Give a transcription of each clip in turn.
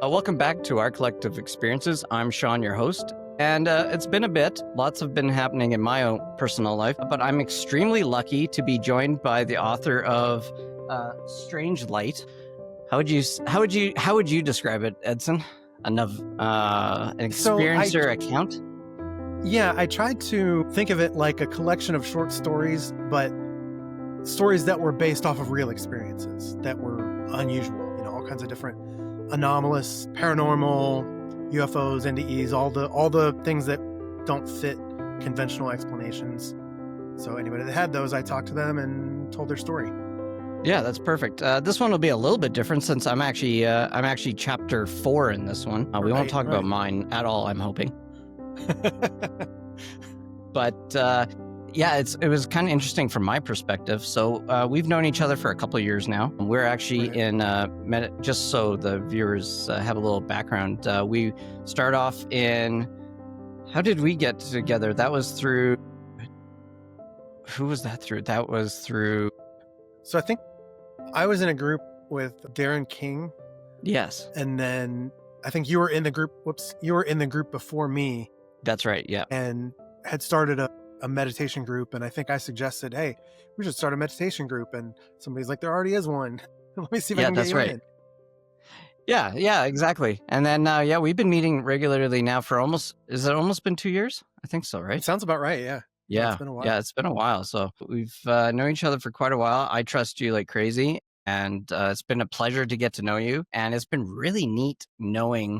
Welcome back to Our Collective Experiences. I'm Sean, your host, and it's been a bit. Lots have been happening in my own personal life, but I'm extremely lucky to be joined by the author of Strange Light. How would you describe it, Edson? An experiencer account? Yeah, I tried to think of it like a collection of short stories, but stories that were based off of real experiences that were unusual. All kinds of different anomalous, paranormal, UFOs, NDEs, all the things that don't fit conventional explanations. So anybody that had those, I talked to them and told their story. Yeah, that's perfect. This one will be a little bit different since I'm actually chapter 4 in this one. We won't talk about mine at all, I'm hoping. But yeah, it was kind of interesting from my perspective. So we've known each other for a couple of years now. We're actually in just so the viewers have a little background. We start off in, how did we get together? That was through, who was that through? That was through. So I think I was in a group with Darren King. Yes. And then I think you were in the group. You were in the group before me. That's right. Yeah. And had started a meditation group. And I think I suggested, hey, we should start a meditation group. And somebody's like, there already is one. Let me see if I can get you in. Yeah, exactly. And then, we've been meeting regularly now for almost been 2 years? I think so, right? It sounds about right. Yeah. Yeah. It's been a while. Yeah, it's been a while. So we've known each other for quite a while. I trust you like crazy. And it's been a pleasure to get to know you. And it's been really neat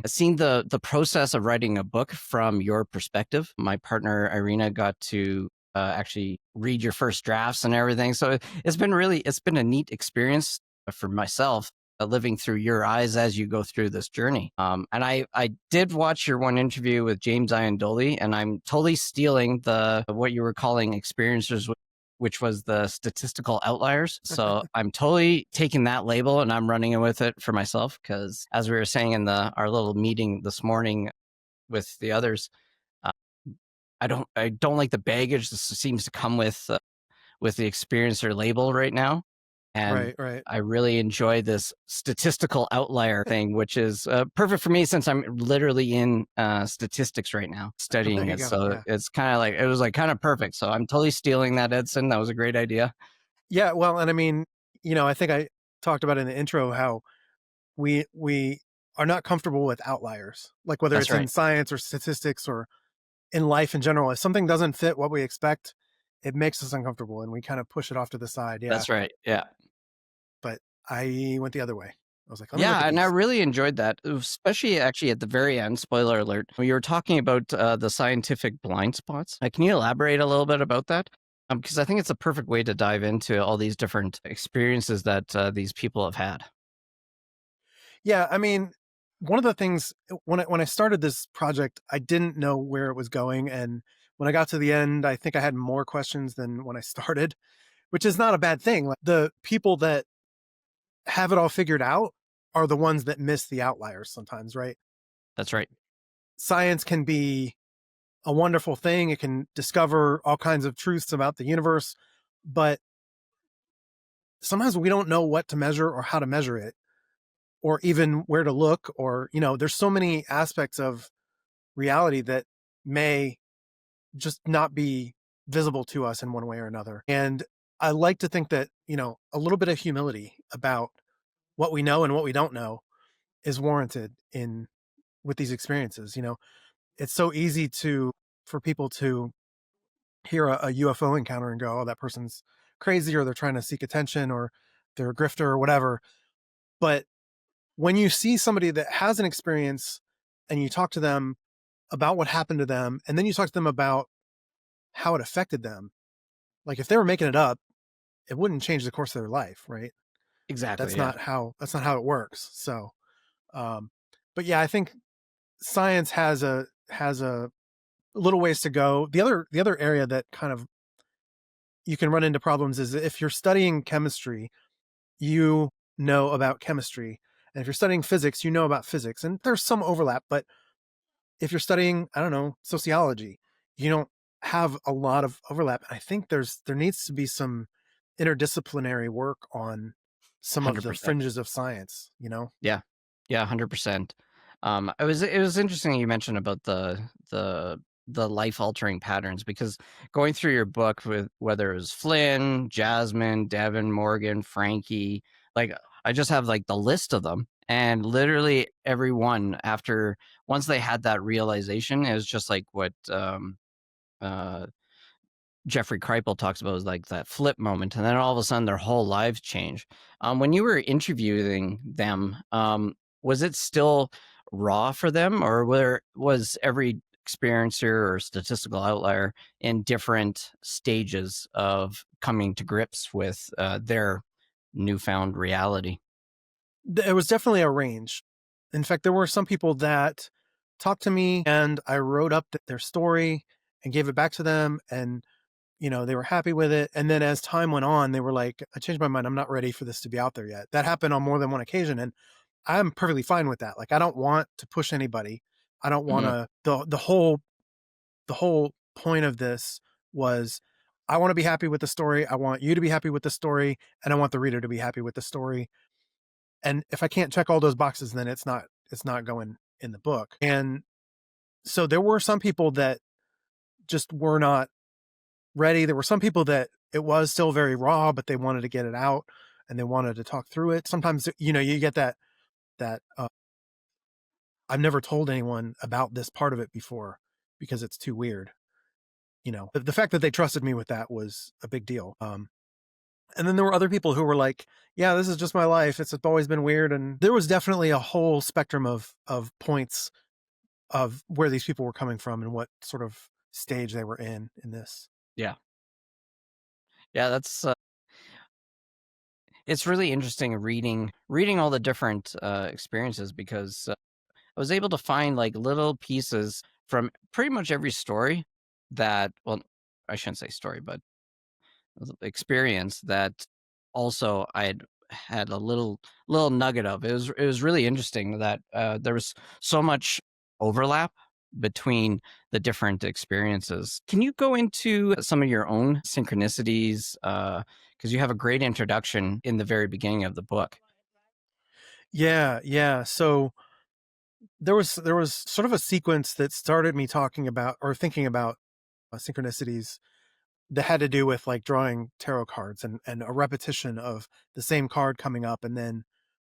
seeing the process of writing a book from your perspective. My partner, Irina, got to actually read your first drafts and everything. So it's been a neat experience for myself, living through your eyes as you go through this journey. And I did watch your one interview with James Iandoli, and I'm totally stealing what you were calling experiencers, which was the statistical outliers. So I'm totally taking that label and I'm running with it for myself. Because as we were saying in our little meeting this morning with the others, I don't like the baggage that seems to come with the experiencer label right now. And right. I really enjoy this statistical outlier thing, which is perfect for me since I'm literally in statistics right now, studying it. So it's kind of like, it was like kind of perfect. So I'm totally stealing that, Edson. That was a great idea. Yeah, well, and I mean, I think I talked about in the intro how we are not comfortable with outliers, like whether it's in science or statistics or in life in general. If something doesn't fit what we expect, it makes us uncomfortable and we kind of push it off to the side. Yeah, that's right. Yeah. But I went the other way. I was like, and I really enjoyed that, especially actually at the very end. Spoiler alert. You were talking about the scientific blind spots. Can you elaborate a little bit about that? Because I think it's a perfect way to dive into all these different experiences that these people have had. Yeah, I mean, one of the things when I started this project, I didn't know where it was going. And when I got to the end, I think I had more questions than when I started, which is not a bad thing. Like, the people that have it all figured out are the ones that miss the outliers sometimes, right? That's right. Science can be a wonderful thing. It can discover all kinds of truths about the universe, but sometimes we don't know what to measure or how to measure it, or even where to look, or, there's so many aspects of reality that may just not be visible to us in one way or another. And I like to think that, a little bit of humility about what we know and what we don't know is warranted with these experiences. It's so easy for people to hear a UFO encounter and go, oh, that person's crazy, or they're trying to seek attention, or they're a grifter or whatever. But when you see somebody that has an experience and you talk to them about what happened to them, and then you talk to them about how it affected them, like if they were making it up, it wouldn't change the course of their life, right? Exactly. That's not how it works. So, but yeah, I think science has a little ways to go. The other area that kind of you can run into problems is if you're studying chemistry, you know about chemistry. And if you're studying physics, you know about physics. And there's some overlap, but if you're studying, I don't know, sociology, you don't have a lot of overlap. I think there needs to be some interdisciplinary work on some 100%. Of the fringes of science, Yeah, 100%. It was interesting you mentioned about the life altering patterns, because going through your book with whether it was Flynn, Jasmine, Devin, Morgan, Frankie, like I just have like the list of them, and literally everyone after once they had that realization, it was just like what uh Jeffrey Kripal talks about, is like that flip moment, and then all of a sudden their whole lives change. When you were interviewing them, was it still raw for them, or was every experiencer or statistical outlier in different stages of coming to grips with their newfound reality? It was definitely a range. In fact, there were some people that talked to me and I wrote up their story and gave it back to them, and they were happy with it. And then as time went on, they were like, I changed my mind. I'm not ready for this to be out there yet. That happened on more than one occasion. And I'm perfectly fine with that. Like, I don't want to push anybody. I don't want Hmm. to, the whole point of this was, I want to be happy with the story. I want you to be happy with the story, and I want the reader to be happy with the story. And if I can't check all those boxes, then it's not going in the book. And so there were some people that just were not ready. There were some people that it was still very raw, but they wanted to get it out and they wanted to talk through it. Sometimes, you get that I've never told anyone about this part of it before because it's too weird. The fact that they trusted me with that was a big deal. And then there were other people who were like, yeah, this is just my life. It's always been weird. And there was definitely a whole spectrum of points of where these people were coming from and what sort of stage they were in this. Yeah, yeah, that's it's really interesting reading all the different experiences, because I was able to find like little pieces from pretty much every story that, well, I shouldn't say story, but experience that also I had a little nugget of. It was really interesting that there was so much overlap between the different experiences. Can you go into some of your own synchronicities? Because you have a great introduction in the very beginning of the book. Yeah, yeah. So there was sort of a sequence that started me talking about or thinking about synchronicities that had to do with like drawing tarot cards and a repetition of the same card coming up, and then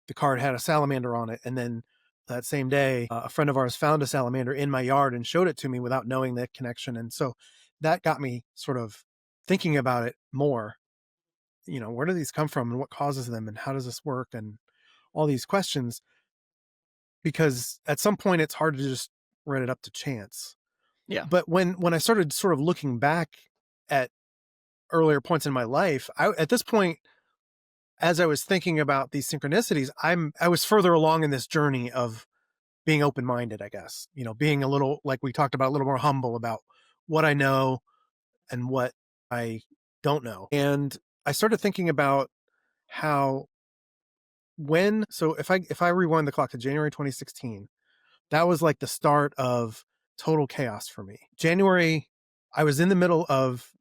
the card had a salamander on it, and then that same day a friend of ours found a salamander in my yard and showed it to me without knowing that connection. And so that got me sort of thinking about it more. Where do these come from and what causes them and how does this work, and all these questions, because at some point it's hard to just write it up to chance. Yeah. But when I started sort of looking back at earlier points in my life, at this point, as I was thinking about these synchronicities, I was further along in this journey of being open-minded, I guess. Being a little, like we talked about, a little more humble about what I know and what I don't know. And I started thinking about how so if I rewind the clock to January 2016, that was like the start of total chaos for me. January, I was in the middle of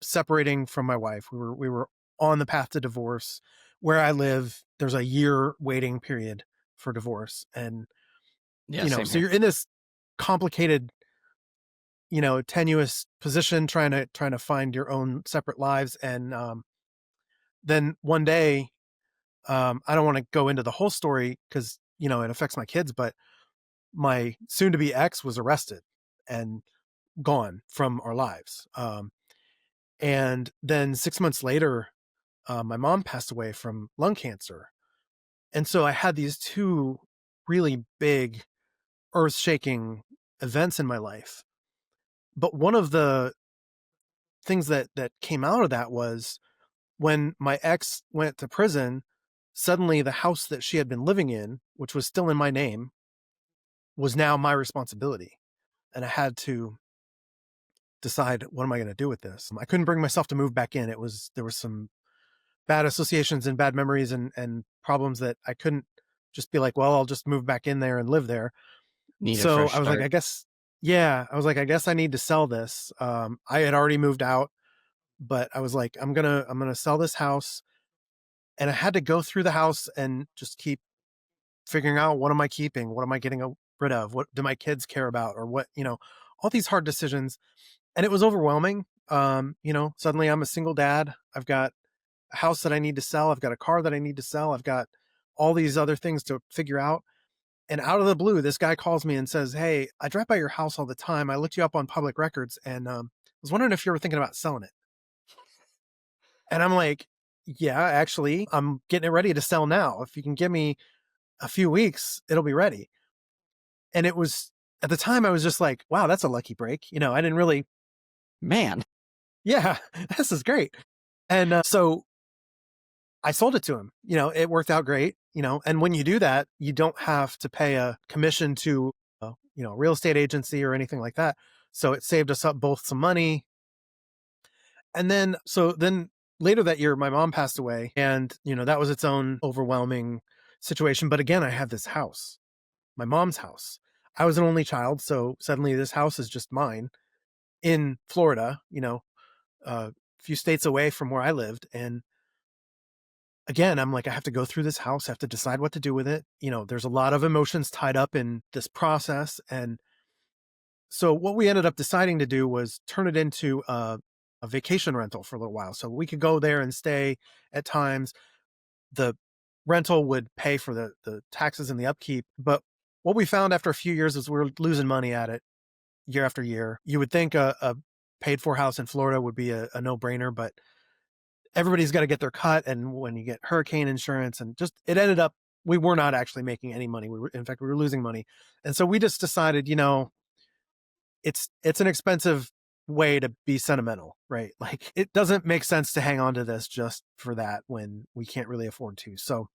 separating from my wife. We were on the path to divorce. Where I live, there's a year waiting period for divorce. And, Yeah, same so here. you're in this complicated, tenuous position trying to find your own separate lives. And then one day, I don't want to go into the whole story because, it affects my kids, but my soon to be ex was arrested and gone from our lives. And then 6 months later, my mom passed away from lung cancer. And so I had these two really big, earth shaking events in my life. But one of the things that came out of that was when my ex went to prison, suddenly the house that she had been living in, which was still in my name, was now my responsibility. And I had to decide, what am I going to do with this? I couldn't bring myself to move back in. There was some bad associations and bad memories and problems that I couldn't just be like, well, I'll just move back in there and live there. Need a So fresh I was like, start. I guess I need to sell this. I had already moved out, but I was like, I'm gonna sell this house. And I had to go through the house and just keep figuring out, what am I keeping? What am I getting rid of? What do my kids care about? Or what, all these hard decisions. And it was overwhelming. Suddenly I'm a single dad. I've got a house that I need to sell. I've got a car that I need to sell. I've got all these other things to figure out. And out of the blue, this guy calls me and says, "Hey, I drive by your house all the time. I looked you up on public records and was wondering if you were thinking about selling it." And I'm like, "Yeah, actually, I'm getting it ready to sell now. If you can give me a few weeks, it'll be ready." And it was, at the time, I was just like, wow, that's a lucky break. I didn't really, Man. yeah, this is great. And so I sold it to him. It worked out great. And when you do that, you don't have to pay a commission to, a real estate agency or anything like that. So it saved us up both some money. And then later that year, my mom passed away, and that was its own overwhelming situation. But again, I had this house, my mom's house. I was an only child, so suddenly this house is just mine in Florida, a few states away from where I lived. And again, I'm like, I have to go through this house, I have to decide what to do with it. There's a lot of emotions tied up in this process. And so what we ended up deciding to do was turn it into a vacation rental for a little while. So we could go there and stay at times. The rental would pay for the taxes and the upkeep. But what we found after a few years is we were losing money at it year after year. You would think a paid for house in Florida would be a no-brainer, but everybody's got to get their cut. And when you get hurricane insurance, and just, it ended up, we were not actually making any money. In fact, we were losing money. And so we just decided, it's an expensive way to be sentimental, right? Like, it doesn't make sense to hang on to this just for that when we can't really afford to. So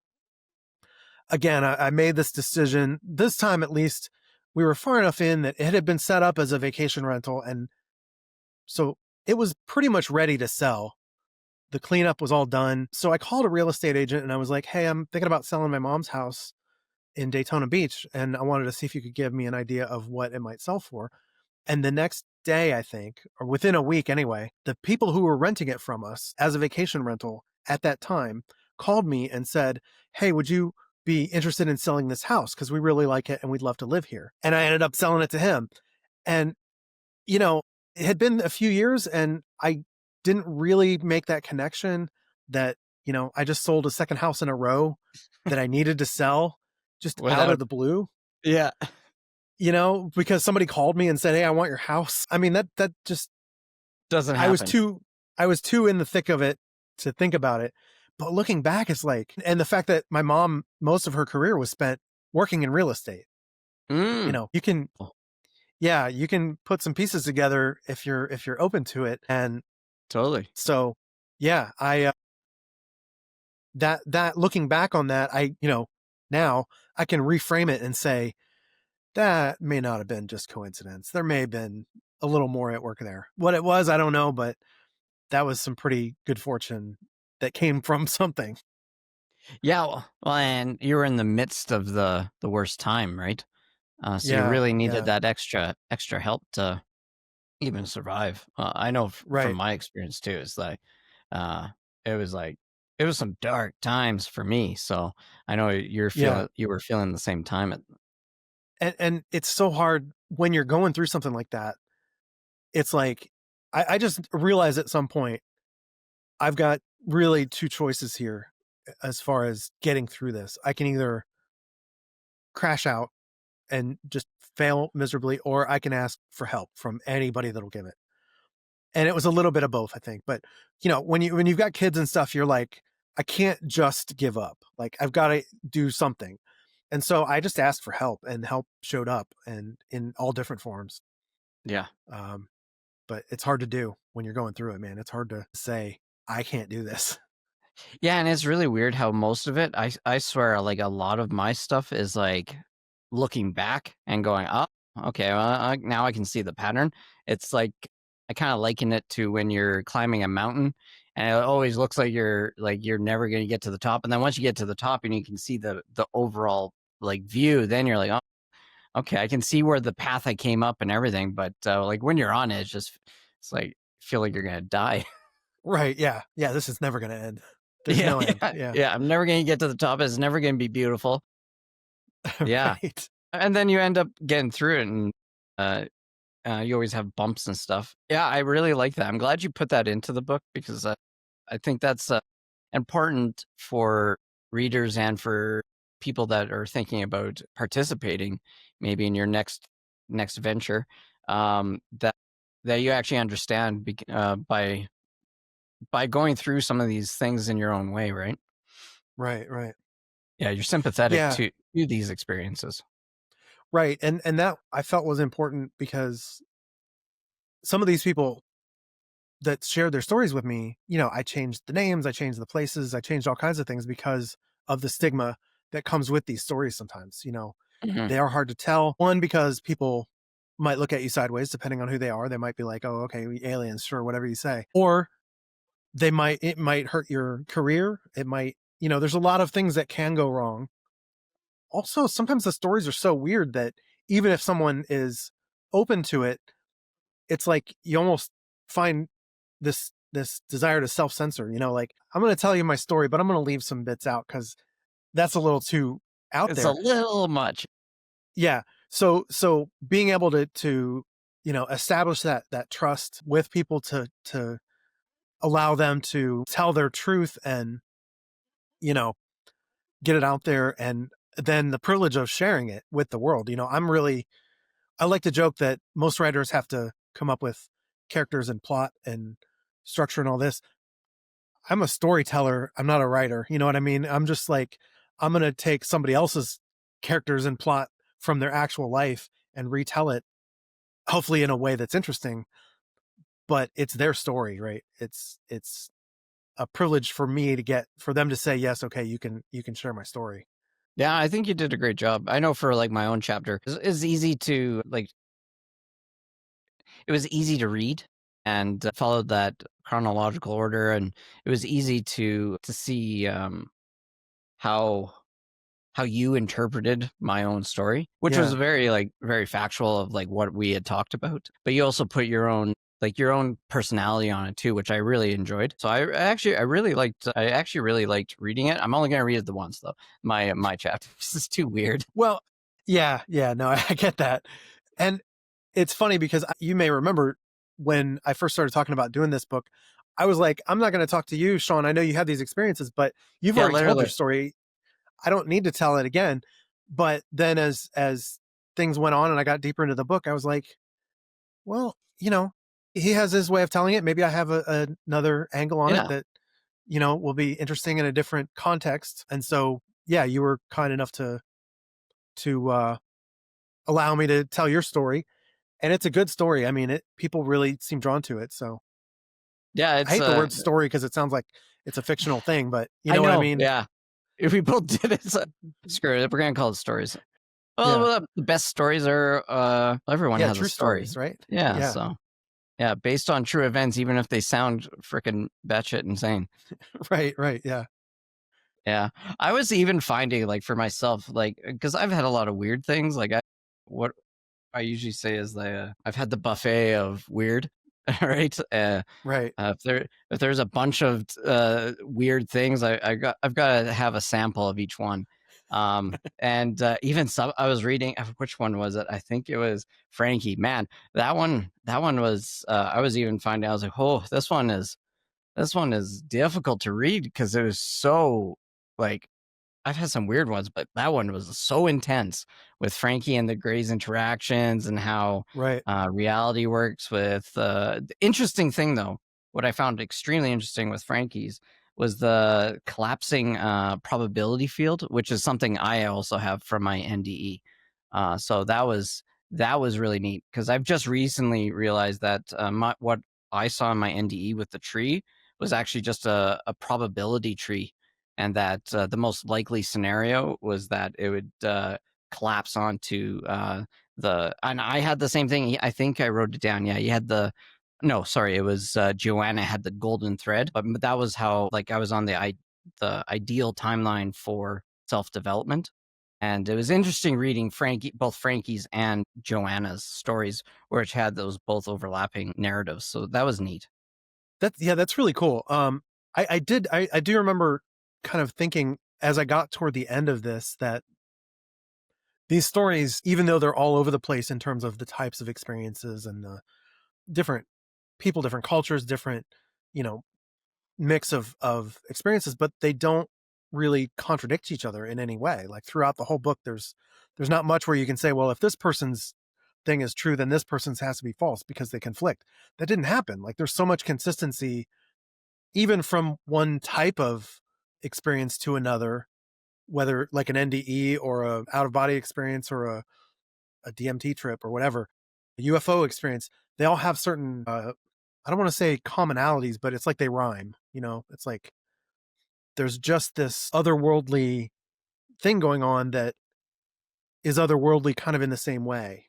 again, I made this decision. This time, at least, we were far enough in that it had been set up as a vacation rental. And so it was pretty much ready to sell. The cleanup was all done. So I called a real estate agent and I was like, "Hey, I'm thinking about selling my mom's house in Daytona Beach. And I wanted to see if you could give me an idea of what it might sell for." And the next day, I think, or within a week anyway, the people who were renting it from us as a vacation rental at that time called me and said, "Hey, would you be interested in selling this house? Because we really like it and we'd love to live here." And I ended up selling it to him. And, it had been a few years and I didn't really make that connection that, I just sold a second house in a row that I needed to sell just out of Without, the blue. yeah, Because somebody called me and said, "Hey, I want your house." I mean, that just, doesn't I was happen. too, I was too in the thick of it to think about it. But looking back, it's like, and the fact that my mom, most of her career was spent working in real estate, Mm. you can, yeah, you can put some pieces together if you're open to it. And Totally. so, yeah, that looking back on that, now I can reframe it and say, that may not have been just coincidence. There may have been a little more at work there. What it was, I don't know, but that was some pretty good fortune that came from something. Yeah, well, and you were in the midst of the worst time, right? So you Yeah, really needed yeah, that extra help to even survive. I know from right. my experience too. It's like, uh, it was like it was some dark times for me. So I know Yeah. you were feeling the same time. And it's so hard when you're going through something like that. It's like, I just realized at some point, I've got really two choices here as far as getting through this. I can either crash out and just fail miserably, or I can ask for help from anybody that'll give it. And it was a little bit of both, I think. But when you've got kids and stuff, you're like, I can't just give up. Like, I've got to do something. And so I just asked for help, and help showed up, and in all different forms. Yeah. Um, but it's hard to do when you're going through it, man. It's hard to say, I can't do this. Yeah, and it's really weird how most of it, I swear, like a lot of my stuff is like looking back and going, oh, okay, well, now I can see the pattern. It's like I kind of liken it to when you're climbing a mountain, and it always looks like you're never going to get to the top, and then once you get to the top and you can see the overall like view, then you're like, oh, okay, I can see where the path I came up and everything, but like when you're on it, it's like feel like you're gonna die. Right. Yeah. Yeah. This is never going to end. There's Yeah, no end. yeah, Yeah. yeah. I'm never gonna get to the top. It's never gonna be beautiful. Yeah. Right. And then you end up getting through it, and you always have bumps and stuff. Yeah, I really like that. I'm glad you put that into the book, because I think that's important for readers and for people that are thinking about participating maybe in your next venture, that you actually understand by going through some of these things in your own way, right? Right, right. Yeah, you're sympathetic Yeah, to these experiences. right. And that I felt was important because some of these people that shared their stories with me, I changed the names, I changed the places, I changed all kinds of things because of the stigma that comes with these stories sometimes. Mhm. They are hard to tell. One, because people might look at you sideways depending on who they are. They might be like, "Oh, okay, we aliens, sure, whatever you say." Or it might hurt your career. It might, there's a lot of things that can go wrong. Also, sometimes the stories are so weird that even if someone is open to it, it's like you almost find this desire to self-censor, like, I'm going to tell you my story, but I'm going to leave some bits out cuz that's a little too out It's a there. little much. Yeah. So being able to establish that trust with people to allow them to tell their truth and you know get it out there, and then the privilege of sharing it with the world. I like to joke that most writers have to come up with characters and plot and structure and all this. I'm a storyteller. I'm not a writer. You know what I mean? I'm just like, I'm going to take somebody else's characters and plot from their actual life and retell it, hopefully in a way that's interesting, but it's their story, right? It's a privilege for me to get, for them to say, yes, okay, you can share my story. Yeah, I think you did a great job. I know for like my own chapter, it's easy to like, it was easy to read and followed that chronological order, and it was easy to see how you interpreted my own story, which was Yeah. very like very factual of like what we had talked about. But you also put your own personality on it too, which I really enjoyed. So I actually really liked reading it. I'm only gonna read it the once though. My chapter. This is too weird. Well, yeah, yeah, no, I get that. And it's funny because you may remember when I first started talking about doing this book, I was like, I'm not going to talk to you, Sean. I know you have these experiences, but you've Yeah, already told your literally. story. I don't need to tell it again. But then as things went on and I got deeper into the book, I was like, well, he has his way of telling it. Maybe I have another angle on it Yeah. that, will be interesting in a different context. And so, yeah, you were kind enough to allow me to tell your story, and it's a good story. I mean, people really seem drawn to it. So Yeah, I it's hate the word story because it sounds like it's a fictional thing, but you I know what I know, mean? yeah. If we both did it, so screw it. We're gonna call it stories. Yeah. Well, the best stories are everyone Yeah. has a True story. stories, right? Yeah, Yeah. so yeah, based on true events, even if they sound freaking batshit insane. Right. Right. Yeah. Yeah. I was even finding like for myself, like because I've had a lot of weird things. What I usually say is that I've had the buffet of weird, right? Right. If there's a bunch of weird things, I've got to have a sample of each one. And even some I was reading, which one was it? I think it was Frankie. Man, that one was I was even finding, I was like, oh, this one is difficult to read because it was so like, I've had some weird ones, but that one was so intense with Frankie and the Grey's interactions and how Right. reality works. With the interesting thing, though, what I found extremely interesting with Frankie's was the collapsing probability field, which is something I also have from my NDE. So that was really neat because I've just recently realized that what I saw in my NDE with the tree was actually just a probability tree, and that the most likely scenario was that it would collapse onto and I had the same thing. I think I wrote it down. Yeah, you had the no, sorry, it was Joanna had the golden thread, but that was how like I was on the ideal timeline for self development. And it was interesting reading both Frankie's and Joanna's stories, which had those both overlapping narratives. So that was neat. That's really cool. I do remember kind of thinking as I got toward the end of this that these stories, even though they're all over the place in terms of the types of experiences and the different people, different cultures, different, you know, mix of experiences, but they don't really contradict each other in any way. Like throughout the whole book, there's not much where you can say, well, if this person's thing is true, then this person's has to be false because they conflict. That didn't happen. Like there's so much consistency, even from one type of experience to another, whether like an NDE or a out of body experience or a DMT trip or whatever, a UFO experience, they all have certain, I don't want to say commonalities, but it's like they rhyme, you know, it's like there's just this otherworldly thing going on that is otherworldly kind of in the same way.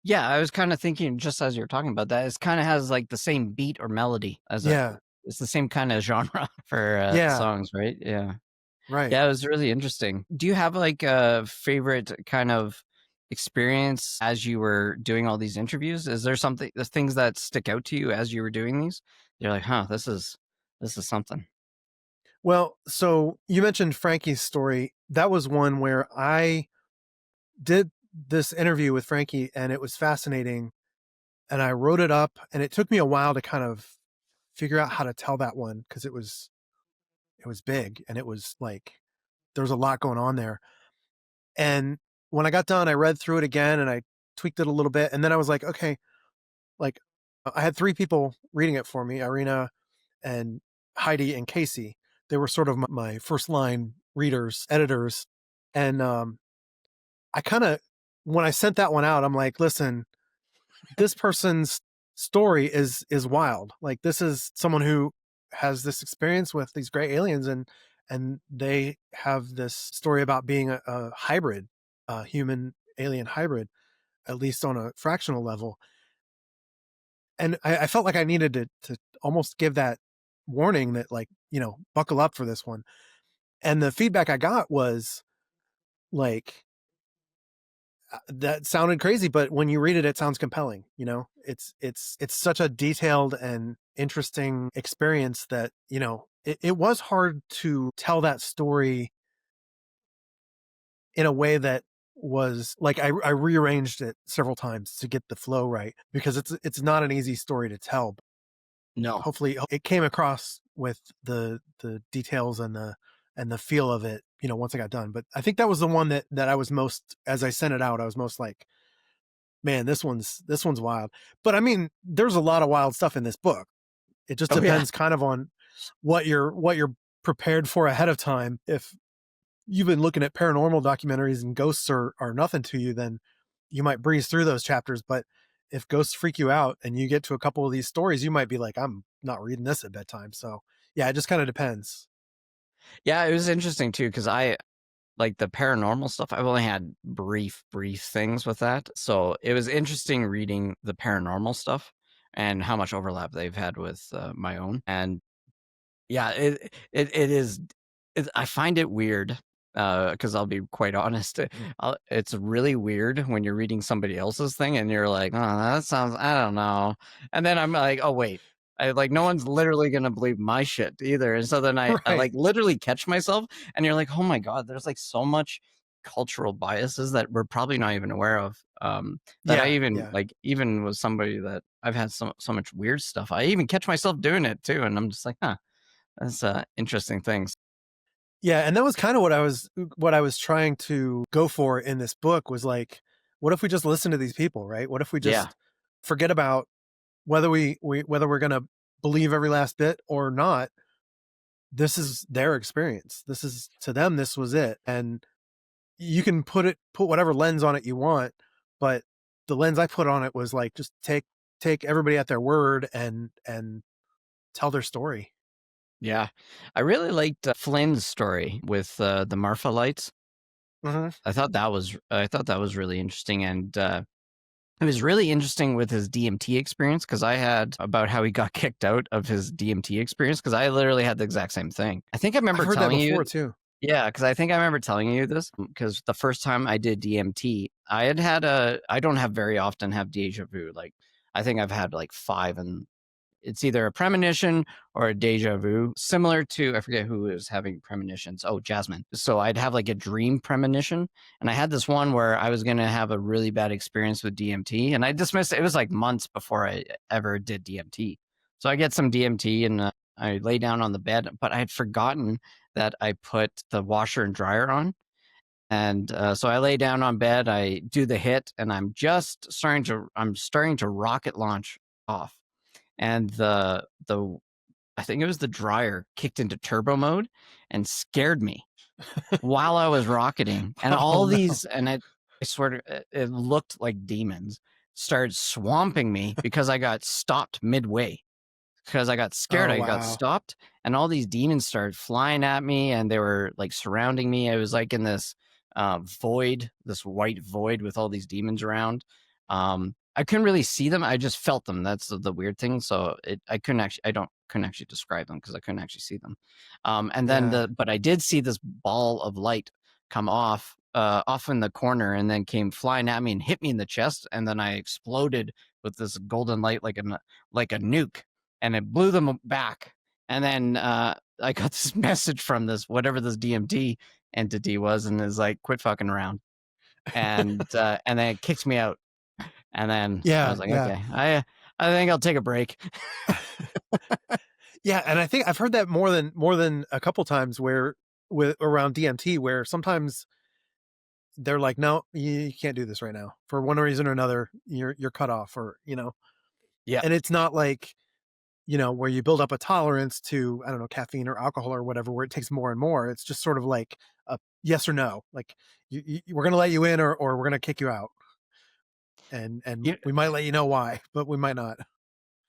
Yeah, I was kind of thinking just as you're talking about that, it kind of has like the same beat or melody as a. Yeah. It's the same kind of genre for Yeah. songs, right? Yeah. Right. Yeah, it was really interesting. Do you have like a favorite kind of experience as you were doing all these interviews? Is there something, the things that stick out to you as you were doing these? You're like, huh, this is something. Well, so you mentioned Frankie's story. That was one where I did this interview with Frankie and it was fascinating. And I wrote it up and it took me a while to kind of figure out how to tell that one because it was big and it was like there was a lot going on there. And when I got done, I read through it again and I tweaked it a little bit. And then I was like, okay, like I had three people reading it for me, Irina and Heidi and Casey. They were sort of my first line readers, editors. And I kind of, when I sent that one out, I'm like, listen, this person's story is wild. Like this is someone who has this experience with these gray aliens and they have this story about being a hybrid, a human alien hybrid, at least on a fractional level. And I felt like I needed to almost give that warning that like, you know, buckle up for this one. And the feedback I got was like, that sounded crazy, but when you read it, it sounds compelling. You know, it's such a detailed and interesting experience that, you know, it was hard to tell that story in a way that was like I rearranged it several times to get the flow right because it's not an easy story to tell. No. Hopefully it came across with the details and the feel of it, you know, once I got done. But I think that was the one that I was most, as I sent it out, I was most like, man, this one's wild. But I mean, there's a lot of wild stuff in this book. It just Oh yeah. depends kind of on what you're prepared for ahead of time. If you've been looking at paranormal documentaries and ghosts are nothing to you, then you might breeze through those chapters. But if ghosts freak you out and you get to a couple of these stories, you might be like, I'm not reading this at bedtime. So yeah, it just kind of depends. Yeah, it was interesting too, because I like the paranormal stuff. I've only had brief things with that. So it was interesting reading the paranormal stuff and how much overlap they've had with my own. And yeah, it is. I find it weird because I'll be quite honest. It's really weird when you're reading somebody else's thing and you're like, oh, that sounds. I don't know. And then I'm like, oh wait. I like no one's literally gonna believe my shit either. And so then I Right. like literally catch myself and you're like, oh my God, there's like so much cultural biases that we're probably not even aware of. That I Yeah. even Yeah. like even with somebody that I've had so much weird stuff. I even catch myself doing it too. And I'm just like, huh. That's interesting things. Yeah. And that was kind of what I was trying to go for in this book was like, what if we just listen to these people, right? What if we Yeah. just forget about whether whether we're gonna believe every last bit or not? This is their experience. This is to them, this was it. And you can put whatever lens on it you want, but the lens I put on it was like just take everybody at their word and tell their story. Yeah. I really liked Flynn's story with the Marfa lights. Hmm. I thought that was really interesting, and it was really interesting with his DMT experience because I had about how he got kicked out of his DMT experience because I literally had the exact same thing. I think I I've remember heard that telling you. before too. Yeah, because I think I remember telling you this because the first time I did DMT, I don't have very often have deja vu. Like I think I've had like five it's either a premonition or a deja vu, similar to, I forget who was having premonitions. Oh, Jasmine. So I'd have like a dream premonition. And I had this one where I was going to have a really bad experience with DMT, and I dismissed it. It was like months before I ever did DMT. So I get some DMT and I lay down on the bed, but I had forgotten that I put the washer and dryer on. And so I lay down on bed, I do the hit, and I'm starting to rocket launch off. And I think it was the dryer kicked into turbo mode and scared me while I was rocketing. And all these, and I swear to, it looked like demons started swamping me because I got stopped midway. Because I got scared, I got stopped, and all these demons started flying at me, and they were like surrounding me. I was like in this void, this white void with all these demons around. I couldn't really see them. I just felt them. That's the weird thing. So I couldn't actually describe them because I couldn't actually see them. And then but I did see this ball of light come off in the corner, and then came flying at me and hit me in the chest, and then I exploded with this golden light like a nuke, and it blew them back. And then I got this message from whatever this DMT entity was, and is like, quit fucking around. And then it kicked me out. And then I was like, okay, I think I'll take a break. Yeah, and I think I've heard that more than a couple times where around DMT, where sometimes they're like, no, you can't do this right now for one reason or another. You're cut off, or Yeah. And it's not like where you build up a tolerance to, I don't know, caffeine or alcohol or whatever, where it takes more and more. It's just sort of like a yes or no, like we're going to let you in, or we're going to kick you out. And we might let you know why, but we might not.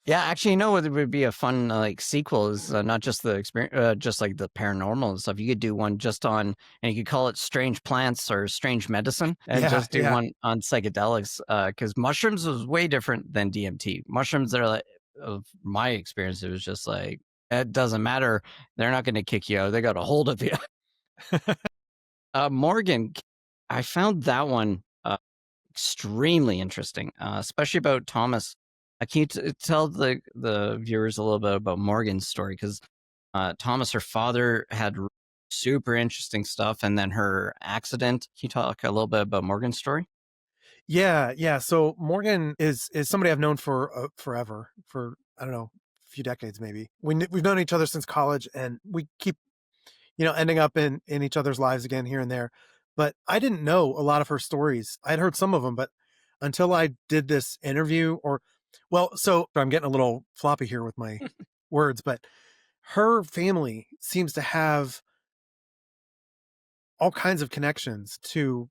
Yeah, actually, what would be a fun like sequel is not just the experience, just like the paranormal and stuff. You could do one just on, and you could call it strange plants or strange medicine, and just do one on psychedelics. Because mushrooms was way different than DMT. Mushrooms are like, of my experience, it was just like, it doesn't matter. They're not going to kick you out. They got a hold of you. Morgan, I found that one extremely interesting, especially about Thomas. Can you tell the viewers a little bit about Morgan's story? Because Thomas, her father, had super interesting stuff, and then her accident. Can you talk a little bit about Morgan's story? Yeah. So Morgan is somebody I've known for forever, for I don't know, a few decades maybe. We've known each other since college, and we keep ending up in each other's lives again here and there. But I didn't know a lot of her stories. I'd heard some of them, but until I did this interview, so I'm getting a little floppy here with my words, but her family seems to have all kinds of connections to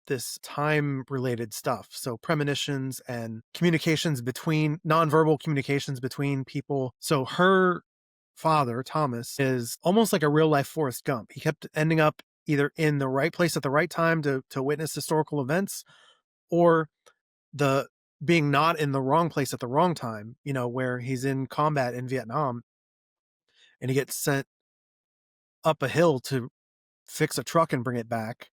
this time related stuff. So premonitions and nonverbal communications between people. So her father, Thomas, is almost like a real life Forrest Gump. He kept ending up either in the right place at the right time to witness historical events, or the being not in the wrong place at the wrong time, where he's in combat in Vietnam and he gets sent up a hill to fix a truck and bring it back.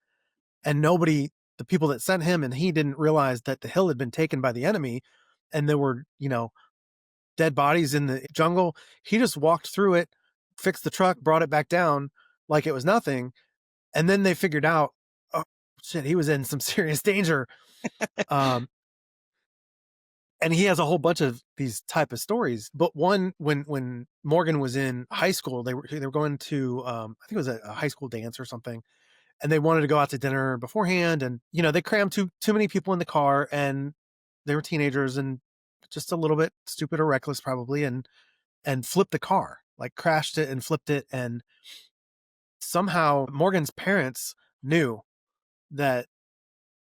And the people that sent him, and he didn't realize that the hill had been taken by the enemy, and there were, dead bodies in the jungle. He just walked through it, fixed the truck, brought it back down like it was nothing. And then they figured out, oh shit, he was in some serious danger. And he has a whole bunch of these type of stories. But one, when Morgan was in high school, they were going to, I think it was a high school dance or something. And they wanted to go out to dinner beforehand. And, they crammed too many people in the car, and they were teenagers and just a little bit stupid or reckless probably. And flipped the car, like crashed it and flipped it. And somehow Morgan's parents knew that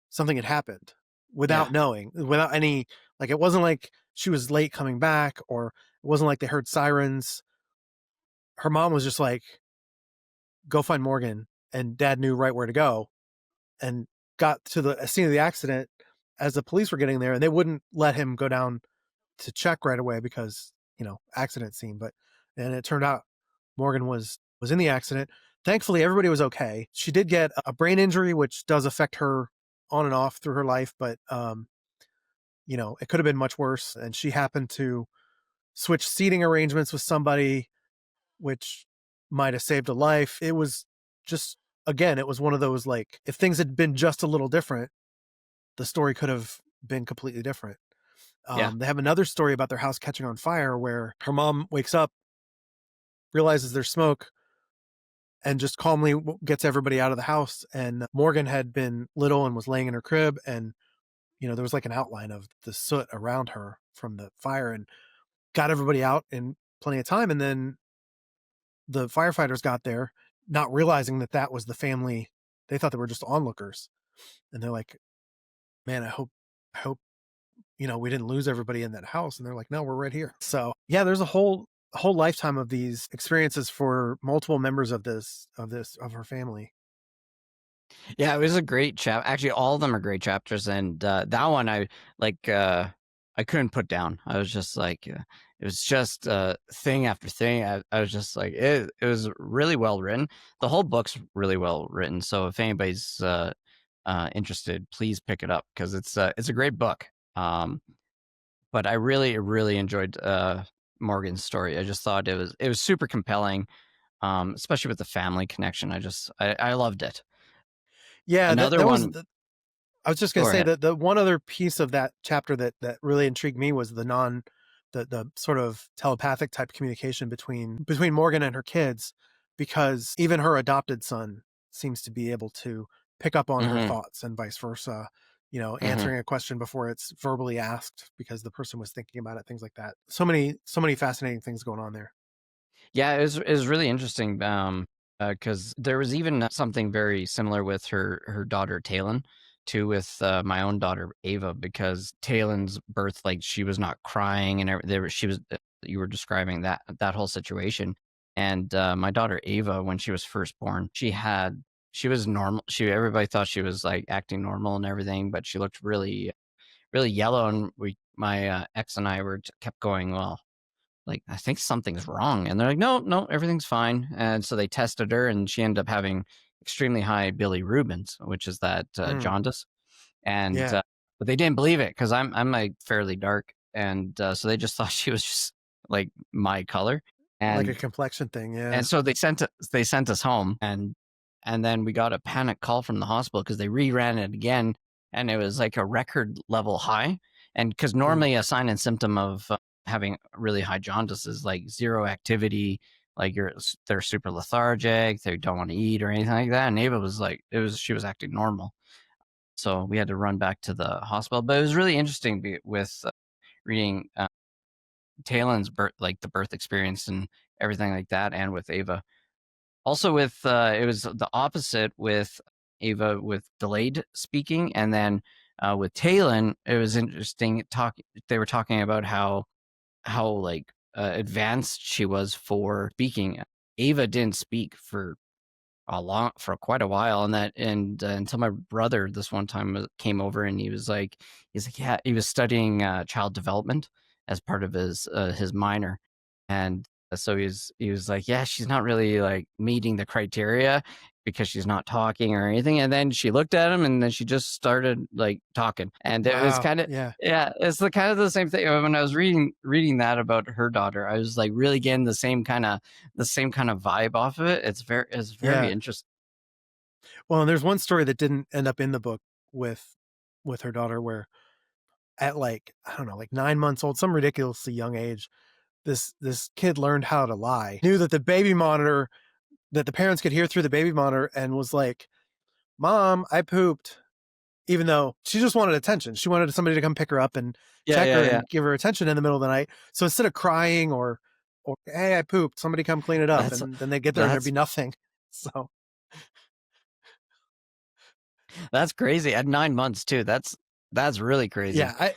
something had happened without knowing, without any, like, it wasn't like she was late coming back, or it wasn't like they heard sirens. Her mom was just like, go find Morgan. And dad knew right where to go, and got to the scene of the accident as the police were getting there, and they wouldn't let him go down to check right away because, accident scene. And it turned out Morgan was in the accident. Thankfully, everybody was okay. She did get a brain injury, which does affect her on and off through her life, but it could have been much worse. And she happened to switch seating arrangements with somebody, which might have saved a life. It was just, again, it was one of those, like, if things had been just a little different, the story could have been completely different. Yeah. They have another story about their house catching on fire where her mom wakes up, realizes there's smoke, and just calmly gets everybody out of the house. And Morgan had been little and was laying in her crib, and there was like an outline of the soot around her from the fire, and got everybody out in plenty of time. And then the firefighters got there, not realizing that that was the family. They thought they were just onlookers, and they're like, "Man, I hope we didn't lose everybody in that house." And they're like, "No, we're right here." So yeah, there's a whole lifetime of these experiences for multiple members of her family. Yeah, it was a great chap. Actually, all of them are great chapters, and that one I like. I couldn't put down. I was just like, it was just thing after thing. I was just like, it was really well written. The whole book's really well written. So if anybody's interested, please pick it up because it's a great book. But I really enjoyed Morgan's story. I just thought it was super compelling, especially with the family connection. I loved it. Yeah, Another that was one. I was just going Go to say ahead. that the one other piece of that chapter that really intrigued me was the sort of telepathic type communication between Morgan and her kids, because even her adopted son seems to be able to pick up on her Hmm. thoughts and vice versa. Hmm. Answering a question before it's verbally asked because the person was thinking about it, things like that. So many fascinating things going on there. Yeah, it was really interesting. Because there was even something very similar with her daughter Talon, too, with my own daughter Ava, because Talon's birth, like she was not crying and she was. You were describing that whole situation, and my daughter Ava, when she was first born, she was normal. Everybody thought she was like acting normal and everything, but she looked really yellow, and my ex and I kept going, well, like, I think something's wrong. And they're like, no, no, everything's fine. And so they tested her, and she ended up having extremely high bilirubins, which is that Mm, jaundice. And yeah, but they didn't believe it because I'm like fairly dark, and so they just thought she was just like my color. like a And complexion thing. Yeah. so they sent us home, and then we got a panic call from the hospital because they reran it again, and it was like a record level high. And because Ooh. normally a sign and symptom of having really high jaundice is like zero activity, like they're super lethargic, they don't want to eat or anything like that. And Ava was like, she was acting normal, so we had to run back to the hospital. But it was really interesting with reading Talon's birth, like the birth experience and everything like that, and with Ava. Also with it was the opposite with Ava with delayed speaking, and then with Talon, it was interesting. They were talking about how like advanced she was for speaking. Ava didn't speak for quite a while, and until my brother this one time came over, and he's like, yeah, he was studying child development as part of his minor. And so he was like, yeah, she's not really like meeting the criteria because she's not talking or anything. And then she looked at him, and then she just started like talking, and it was Wow. kind of, Yeah. yeah, it's the kind of the same thing. When I was reading that about her daughter, I was like really getting the same kind of vibe off of it. It's very Yeah. interesting. Well, and there's one story that didn't end up in the book with her daughter, where at, like, I don't know, like 9 months old, some ridiculously young age, this kid learned how to lie. Knew that the parents could hear through the baby monitor, and was like, "Mom, I pooped." Even though she just wanted attention. She wanted somebody to come pick her up and Yeah, check yeah, her yeah. and give her attention in the middle of the night. So instead of crying or "Hey, I pooped, somebody come clean it up," That's and then they get there and there'd be that's nothing. So that's crazy. At 9 months too. That's really crazy. yeah,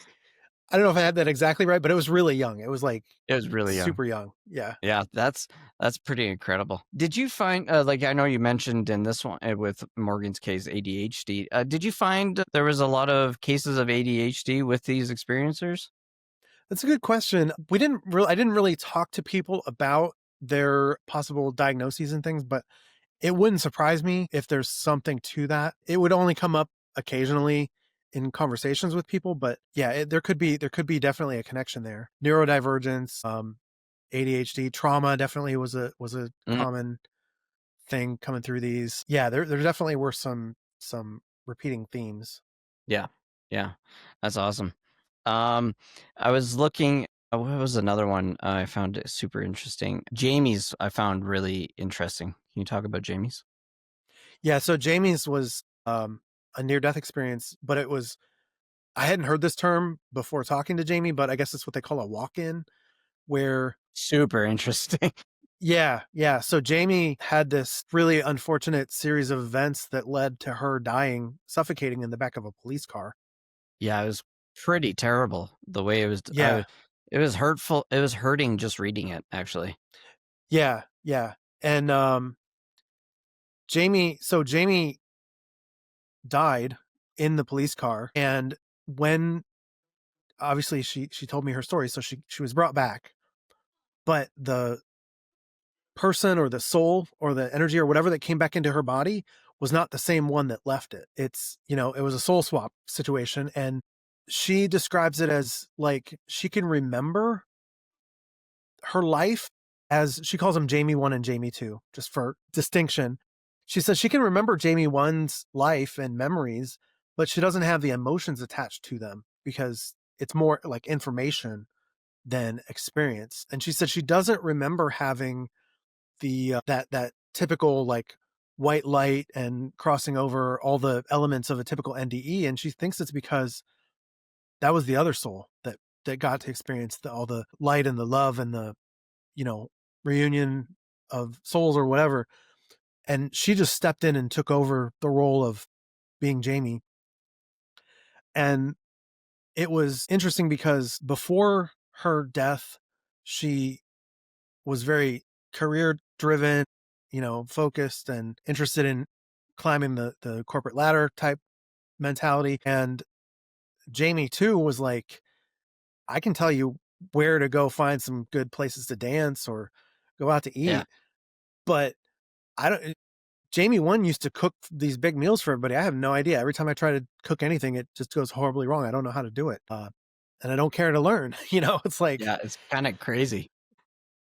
I don't know if I had that exactly right, but it was really young. It was like It was really young. super young. Yeah. Yeah, that's pretty incredible. Did you find like, I know you mentioned in this one with Morgan's case ADHD? Did you find there was a lot of cases of ADHD with these experiencers? That's a good question. I didn't really talk to people about their possible diagnoses and things, but it wouldn't surprise me if there's something to that. It would only come up occasionally in conversations with people, but yeah, there could be definitely a connection there. Neurodivergence, ADHD, trauma definitely was a Mhm. common thing coming through these. Yeah, there definitely were some repeating themes. Yeah. Yeah. That's awesome. Um, I was looking, what was another one I found super interesting? Jamie's I found really interesting. Can you talk about Jamie's? Yeah, so Jamie's was a near death experience, but it was, I hadn't heard this term before talking to Jamie, but I guess it's what they call a walk in, where Super interesting. yeah. So Jamie had this really unfortunate series of events that led to her dying, suffocating in the back of a police car. Yeah, it was pretty terrible the way it was. Yeah, It was hurtful. It was hurting just reading it, actually. yeah. And Jamie died in the police car, and when obviously she told me her story, so she was brought back, but the person or the soul or the energy or whatever that came back into her body was not the same one that left it. It's, it was a soul swap situation. And she describes it as like she can remember her life, as she calls them Jamie 1 and Jamie 2, just for distinction. She says she can remember Jamie 1's life and memories, but she doesn't have the emotions attached to them because it's more like information than experience. And she said she doesn't remember having the that typical like white light and crossing over all the elements of a typical NDE, and she thinks it's because that was the other soul that got to experience all the light and the love and the you know reunion of souls or whatever, and she just stepped in and took over the role of being Jamie. And it was interesting because before her death, she was very career driven, focused and interested in climbing the corporate ladder type mentality. And Jamie too was like, I can tell you where to go find some good places to dance or go out to Yeah. eat. But I don't, Jamie 1 used to cook these big meals for everybody. I have no idea. Every time I try to cook anything, it just goes horribly wrong. I don't know how to do it. And I don't care to learn, it's like, Yeah. It's kind of crazy.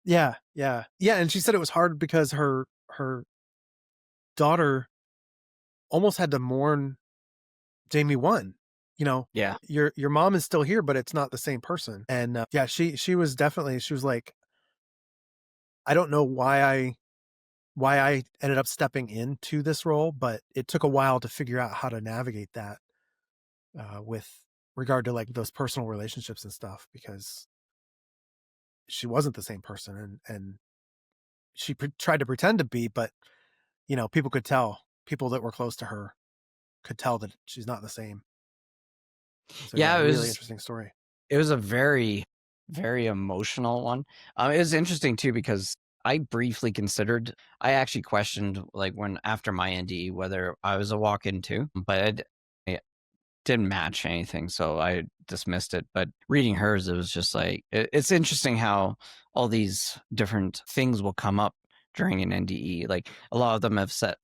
yeah. And she said it was hard because her daughter almost had to mourn Jamie 1. Yeah. Your mom is still here, but it's not the same person. And yeah, she was definitely, she was like, I don't know why I ended up stepping into this role, but it took a while to figure out how to navigate that with regard to like those personal relationships and stuff, because she wasn't the same person, and she tried to pretend to be, but people could tell, people that were close to her could tell that she's not the same. So yeah, Yeah. really interesting story. It was a very, very emotional one. It was interesting too because I briefly considered. I actually questioned, like, when after my NDE, whether I was a walk-in too, but it didn't match anything, so I dismissed it. But reading hers, it was just like it's interesting how all these different things will come up during an NDE. Like a lot of them have said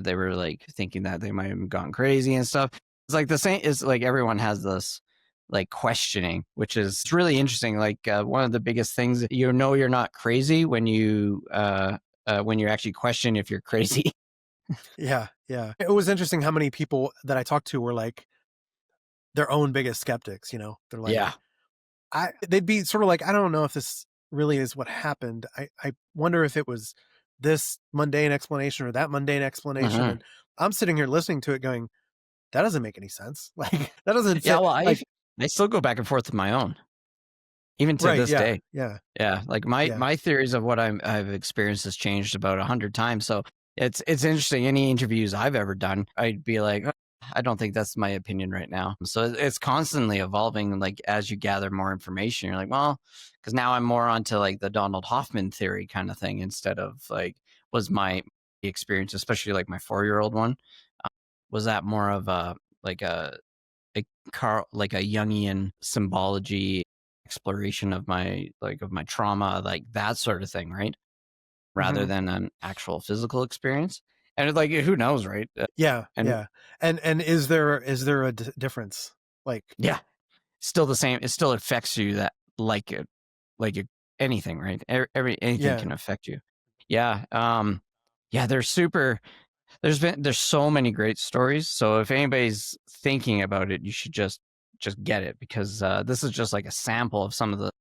they were like thinking that they might have gone crazy and stuff. It's like the same. It's like everyone has this like questioning, which is it's really interesting. Like one of the biggest things, you're not crazy when you actually question if you're crazy. Yeah. It was interesting how many people that I talked to were like their own biggest skeptics. They're Yeah. like, they'd be sort of like, I don't know if this really is what happened. I wonder if it was this mundane explanation or that mundane explanation. Hmm. And I'm sitting here listening to it going, that doesn't make any sense. Like that doesn't Yeah. fit. Well, Like, I still go back and forth with my own, even to right. this Yeah. day. Yeah. Yeah, like my Yeah. my theories of what I've experienced has changed about 100 times. So it's interesting. Any interviews I've ever done, I'd be like, "Oh, I don't think that's my opinion right now." So it's constantly evolving. Like as you gather more information, you're like, well, because now I'm more onto like the Donald Hoffman theory kind of thing instead of like was my experience, especially like my 4-year-old one, was that more of like a like a Jungian symbology exploration of my trauma, like that sort of thing, right? Rather Hmm. than an actual physical experience. And like, who knows, right? Yeah, And yeah. And is there a difference? Like, yeah, still the same. It still affects you that like it, like it, anything, right? Anything yeah, can affect you. Yeah. Yeah, they're super. There's so many great stories. So if anybody's thinking about it, you should just get it, because this is just like a sample of some of the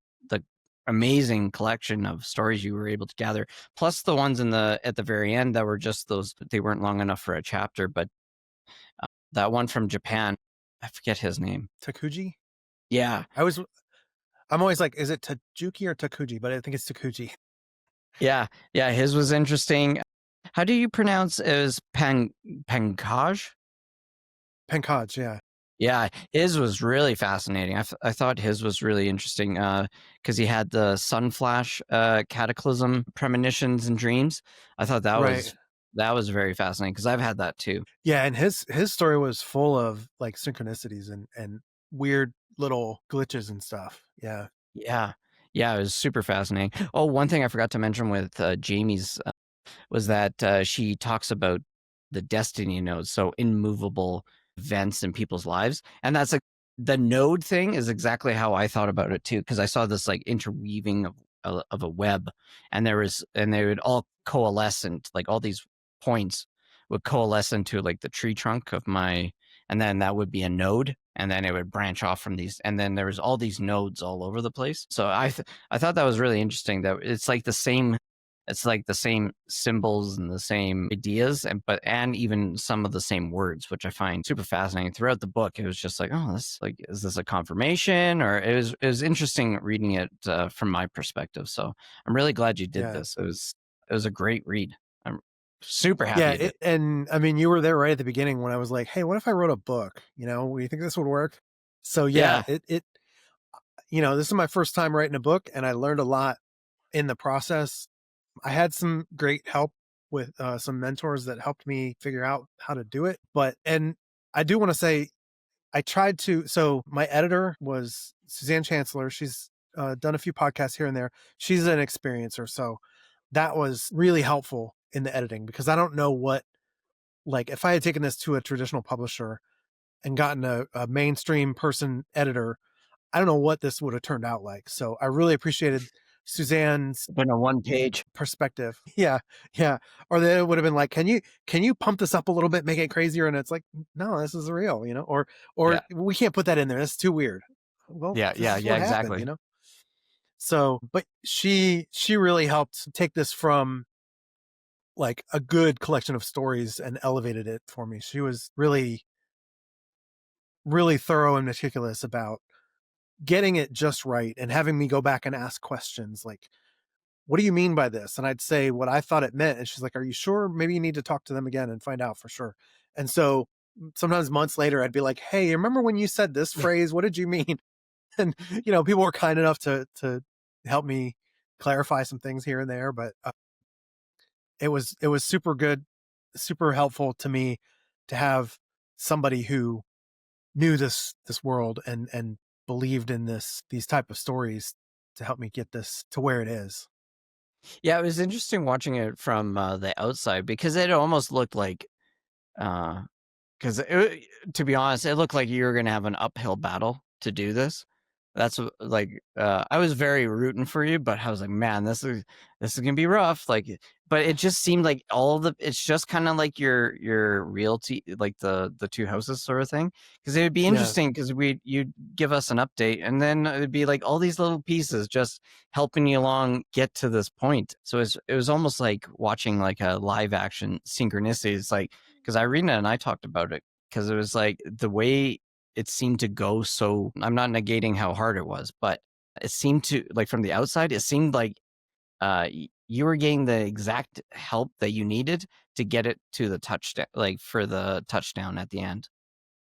amazing collection of stories you were able to gather, plus the ones in the at the very end that were just those, they weren't long enough for a chapter. But that one from Japan, I forget his name. Takuji? Yeah, I'm always like, is it Tajuki or Takuji? But I think it's Takuji. yeah, his was interesting. How do you pronounce it? Was Pankaj? Pankaj, yeah. Yeah, his was really fascinating. I thought his was really interesting, because he had the sun flash cataclysm premonitions and dreams. I thought Right. that was very fascinating, because I've had that too. Yeah, and his story was full of like synchronicities and weird little glitches and stuff. Yeah. Yeah, yeah, it was super fascinating. Oh, one thing I forgot to mention with Jamie's was that she talks about the destiny nodes, so immovable events in people's lives. And that's like, the node thing is exactly how I thought about it too, because I saw this like interweaving of a web, and they would all coalesce, and like all these points would coalesce into like the tree trunk of my, and then that would be a node, and then it would branch off from these, and then there was all these nodes all over the place. So I thought that was really interesting, that it's like the same symbols and the same ideas, and even some of the same words, which I find super fascinating. Throughout the book, it was just like, oh, this, like, is this a confirmation? Or it was interesting reading it from my perspective. So I'm really glad you did Yeah. this. It was a great read. I'm super happy Yeah, you did. and I mean, you were there right at the beginning when I was like, "Hey, what if I wrote a book? You know, you think this would work?" So yeah, Yeah, it this is my first time writing a book, and I learned a lot in the process. I had some great help with some mentors that helped me figure out how to do it. And I do want to say, I tried to. So my editor was Suzanne Chancellor. She's done a few podcasts here and there. She's an experiencer, so that was really helpful in the editing, because I don't know what, like, if I had taken this to a traditional publisher and gotten a mainstream person editor, I don't know what this would have turned out like. So I really appreciated Suzanne's been a one page. perspective. Yeah, yeah. Or they would have been like, can you pump this up a little bit, make it crazier? And it's like, no, this is real, or Yeah, we can't put that in there. That's too weird. Well, yeah, this yeah, is yeah, what happened, exactly. So, but she really helped take this from like a good collection of stories and elevated it for me. She was really, really thorough and meticulous about getting it just right and having me go back and ask questions like, what do you mean by this? And I'd say what I thought it meant. And she's like, are you sure? Maybe you need to talk to them again and find out for sure. And so sometimes months later, I'd be like, hey, remember when you said this phrase? What did you mean? And, people were kind enough to help me clarify some things here and there. But it was super good, super helpful to me to have somebody who knew this world and believed in these type of stories to help me get this to where it is. Yeah, it was interesting watching it from the outside, because it almost looked like, because to be honest, it looked like you were going to have an uphill battle to do this. That's like, I was very rooting for you, but I was like, man, this is gonna be rough. Like, but it just seemed like it's just kind of like your realty, like the two houses sort of thing. Because it would be Yeah. interesting, because you'd give us an update, and then it'd be like all these little pieces just helping you along get to this point. So it was almost like watching like a live action Synchronicity. It's like, because Irina and I talked about it, because it was like the way it seemed to go. So I'm not negating how hard it was, but it seemed to, like, from the outside, it seemed like you were getting the exact help that you needed to get it to the touchdown, like for the touchdown at the end.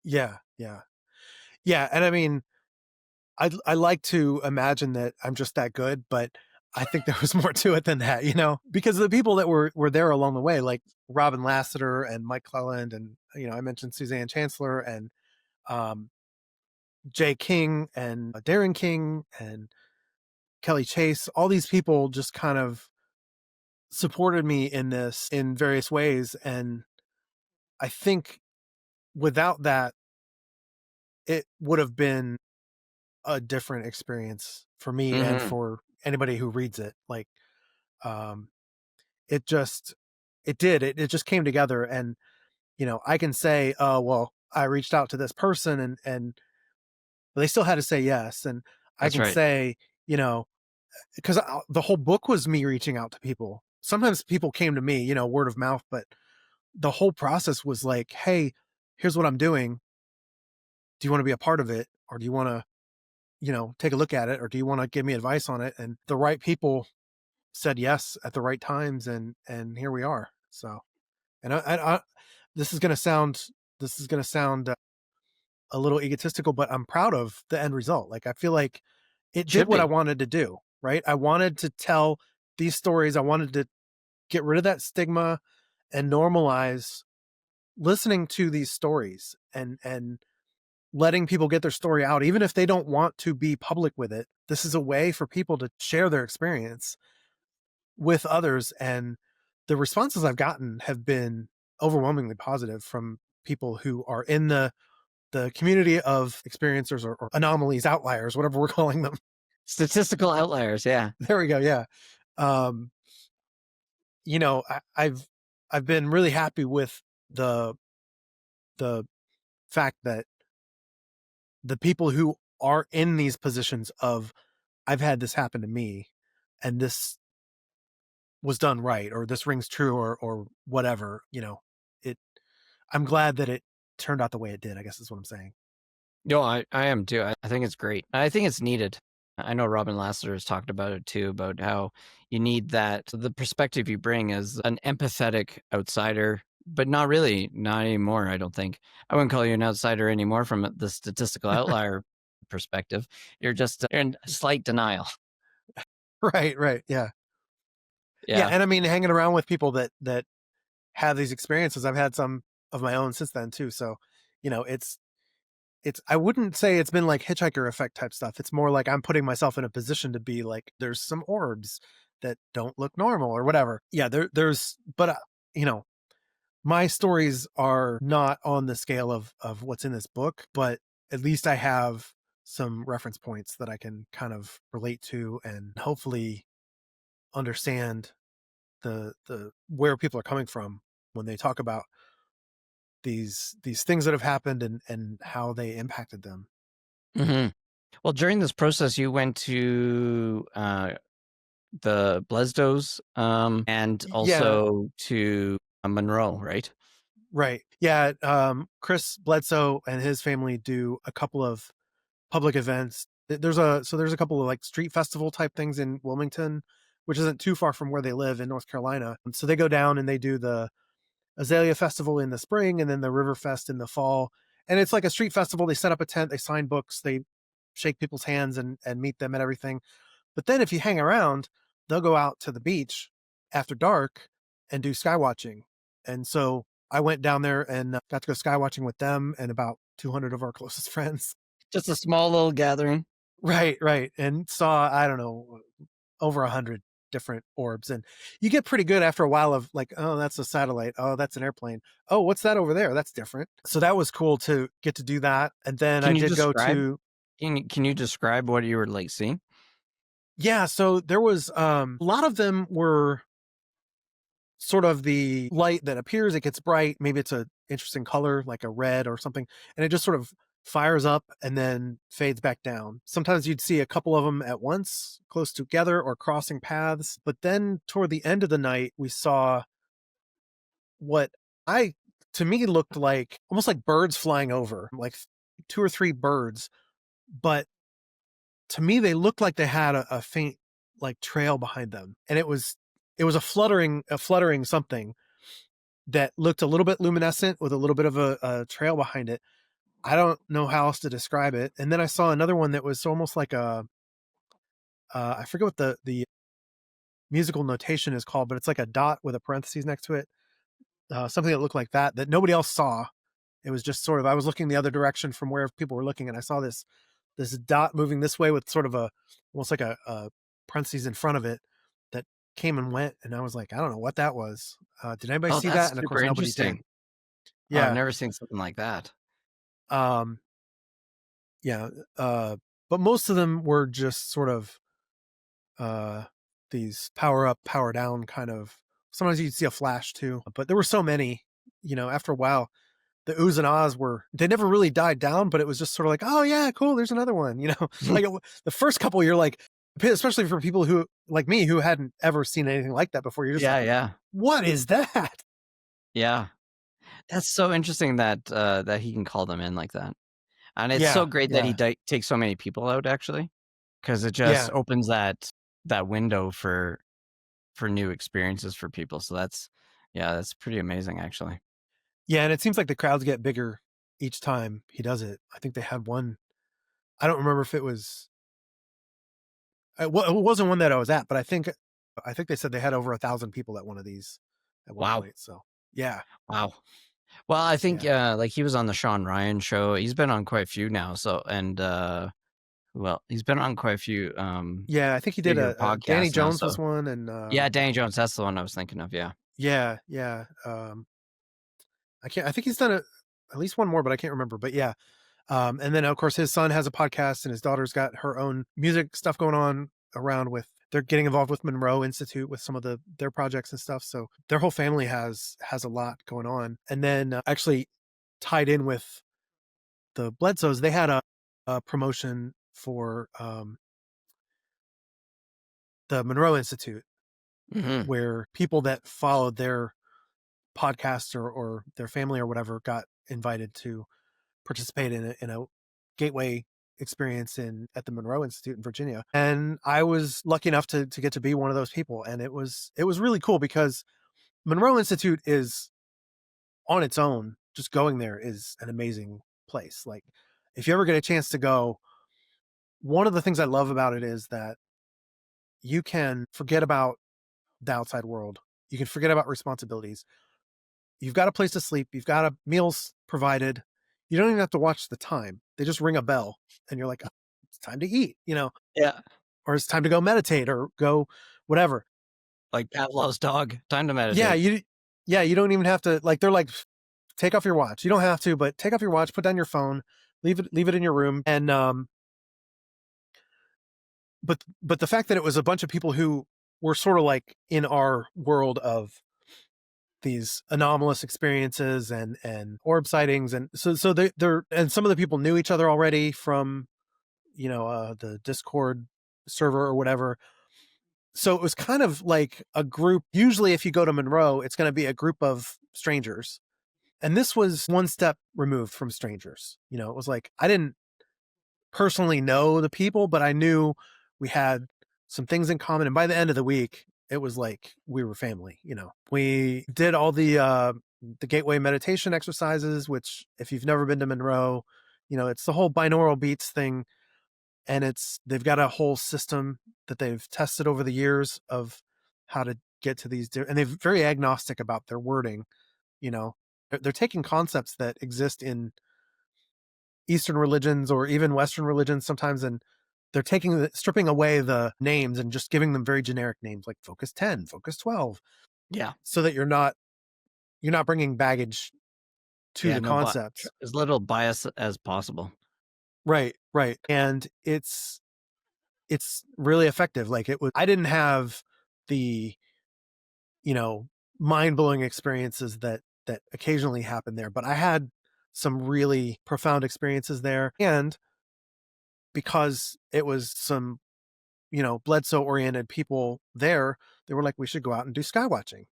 Yeah. Yeah. Yeah. And I mean, I like to imagine that I'm just that good, but I think there was more to it than that, because the people that were there along the way, like Robin Lasseter and Mike Cleland, and I mentioned Suzanne Chancellor and um, Jay King and Darren King and Kelly Chase. All these people just kind of supported me in this in various ways. And I think without that, it would have been a different experience for me and Hmm. for anybody who reads it. Like, um, it just, it just came together. And, I can say, oh, well, I reached out to this person and they still had to say yes. And I That's can right. say, you know, because the whole book was me reaching out to people. Sometimes people came to me, word of mouth, but the whole process was like, hey, here's what I'm doing. Do you want to be a part of it? Or do you want to, take a look at it? Or do you want to give me advice on it? And the right people said yes at the right times. And here we are. So, and this is going to sound, this is going to sound a little egotistical, but I'm proud of the end result. Like, I feel like it did Should what I be. wanted to do, right? I wanted to tell these stories. I wanted to get rid of that stigma and normalize listening to these stories and letting people get their story out, even if they don't want to be public with it. This is a way for people to share their experience with others. And the responses I've gotten have been overwhelmingly positive from people who are in the community of experiencers or anomalies, outliers, whatever we're calling them. Statistical outliers. Yeah. There we go. Yeah. Um, I've been really happy with the the fact that the people who are in these positions of I've had this happen to me and this was done right, or this rings true, or whatever, it I'm glad that it turned out the way it did, I guess is what I'm saying. No, I am too. I think it's great. I think it's needed. I know Robin Lasseter has talked about it too, about how you need that. The perspective you bring as an empathetic outsider, but not really, not anymore, I don't think. I wouldn't call you an outsider anymore from the statistical outlier perspective. You're just in slight denial. Right, right. Yeah. Yeah, Yeah. and I mean hanging around with people that have these experiences. I've had some of my own since then too. So, it's I wouldn't say it's been like hitchhiker effect type stuff. It's more like I'm putting myself in a position to be like, there's some orbs that don't look normal or whatever. Yeah, there's, but you know, my stories are not on the scale of what's in this book, but at least I have some reference points that I can kind of relate to and hopefully understand the where people are coming from when they talk about these things that have happened and how they impacted them. Hmm. Well, during this process, you went to the Blesdos and Yeah, also to Monroe, right? right. Yeah, Chris Bledsoe and his family do a couple of public events. There's a couple of like street festival type things in Wilmington, which isn't too far from where they live in North Carolina. So they go down and they do the Azalea Festival in the spring and then the River Fest in the fall. And it's like a street festival. They set up a tent, they sign books, they shake people's hands and meet them and everything. But then if you hang around, they'll go out to the beach after dark and do sky watching. And so I went down there and got to go sky watching with them and about 200 of our closest friends. Just a small little gathering. Right, right. And saw, I don't know, over 100 different orbs. And you get pretty good after a while of like, oh, that's a satellite. Oh, that's an airplane. Oh, what's that over there? That's different. So that was cool to get to do that. And then I Can you did go describe? to, Can you describe what you were like seeing? yeah, so there was a lot of them were sort of the light that appears, it gets bright, maybe it's a interesting color like a red or something, and it just sort of fires up and then fades back down. Sometimes you'd see a couple of them at once close together or crossing paths, but then toward the end of the night we saw what I to me looked like almost like birds flying over, like two or three birds, but to me they looked like they had a faint like trail behind them, and it was a fluttering something that looked a little bit luminescent with a little bit of a trail behind it. I don't know how else to describe it. And then I saw another one that was almost like a I forget what the musical notation is called, but it's like a dot with a parentheses next to it. Something that looked like that nobody else saw. It was just sort of I was looking the other direction from where people were looking, and I saw this dot moving this way with sort of a almost like a parentheses in front of it that came and went, and I was like, I don't know what that was. Did anybody Oh, see that's that? And of super course, nobody did. interesting. Oh, I've Yeah. never seen something like that. Um, yeah. But most of them were just sort of uh, these power up, power down kind of. Sometimes you'd see a flash too, but there were so many. After a while, the oohs and ahs they never really died down, but it was just sort of like, oh yeah, cool, there's another one. Like the first couple, you're like, especially for people who like me who hadn't ever seen anything like that before, you're just Yeah, like, yeah, what is that? yeah. That's so interesting that that he can call them in like that, and it's so Yeah, great that he yeah, takes so many people out actually, because it just yeah, opens that window for new experiences for people. So that's pretty amazing actually. yeah. And it seems like the crowds get bigger each time he does it. I think they had one. I don't remember if it was. It wasn't one that I was at, but I think they said they had over 1,000 people at one of these at one Wow, point. So yeah, wow. Well, I think yeah, like he was on the Sean Ryan show. He's been on quite a few now. So and well, he's been on quite a few yeah. I think he did bigger a Danny podcasts now. Jones was So one, and yeah, Danny Jones. That's the one I was thinking of. Yeah. yeah, yeah. I can't. I think he's done at least one more, but I can't remember. But yeah, and then of course his son has a podcast, and his daughter's got her own music stuff going on around with. They're getting involved with Monroe Institute with some of their projects and stuff. So their whole family has a lot going on. And then actually tied in with the Bledsoes, they had a promotion for the Monroe Institute Hmm. where people that followed their podcast or their family or whatever got invited to participate in a gateway experience at the Monroe Institute in Virginia. And I was lucky enough to get to be one of those people. And it was really cool because Monroe Institute is on its own, just going there is an amazing place. Like if you ever get a chance to go, one of the things I love about it is that you can forget about the outside world. You can forget about responsibilities. You've got a place to sleep. You've got meals provided. You don't even have to watch the time. They just ring a bell and you're like, oh, it's time to eat, Yeah. or it's time to go meditate or go whatever. Like Pavlov's dog. Time to Yeah. meditate. You don't even have to, like, they're like, take off your watch. You don't have to, but take off your watch, put down your phone, leave it in your room. And, but the fact that it was a bunch of people who were sort of like in our world of these anomalous experiences and orb sightings, and so they're and some of the people knew each other already from the Discord server or whatever. So it was kind of like a group. Usually if you go to Monroe, it's going to be a group of strangers, and this was one step removed from strangers. It was like I didn't personally know the people, but I knew we had some things in common. And by the end of the week, it was like we were family. We did all the gateway meditation exercises, which if you've never been to Monroe, it's the whole binaural beats thing. And they've got a whole system that they've tested over the years of how to get to these, and they're very agnostic about their wording. They're taking concepts that exist in Eastern religions or even Western religions sometimes, and they're stripping away the names and just giving them very generic names like Focus 10, Focus 12, Yeah. so that you're not bringing baggage to Yeah. the No, but concepts. as little bias as possible. Right, right. And it's really effective. Like I didn't have the, you know, mind-blowing experiences that occasionally happen there, but I had some really profound experiences there. And because it was some Bledsoe oriented people there, they were like, we should go out and do sky watching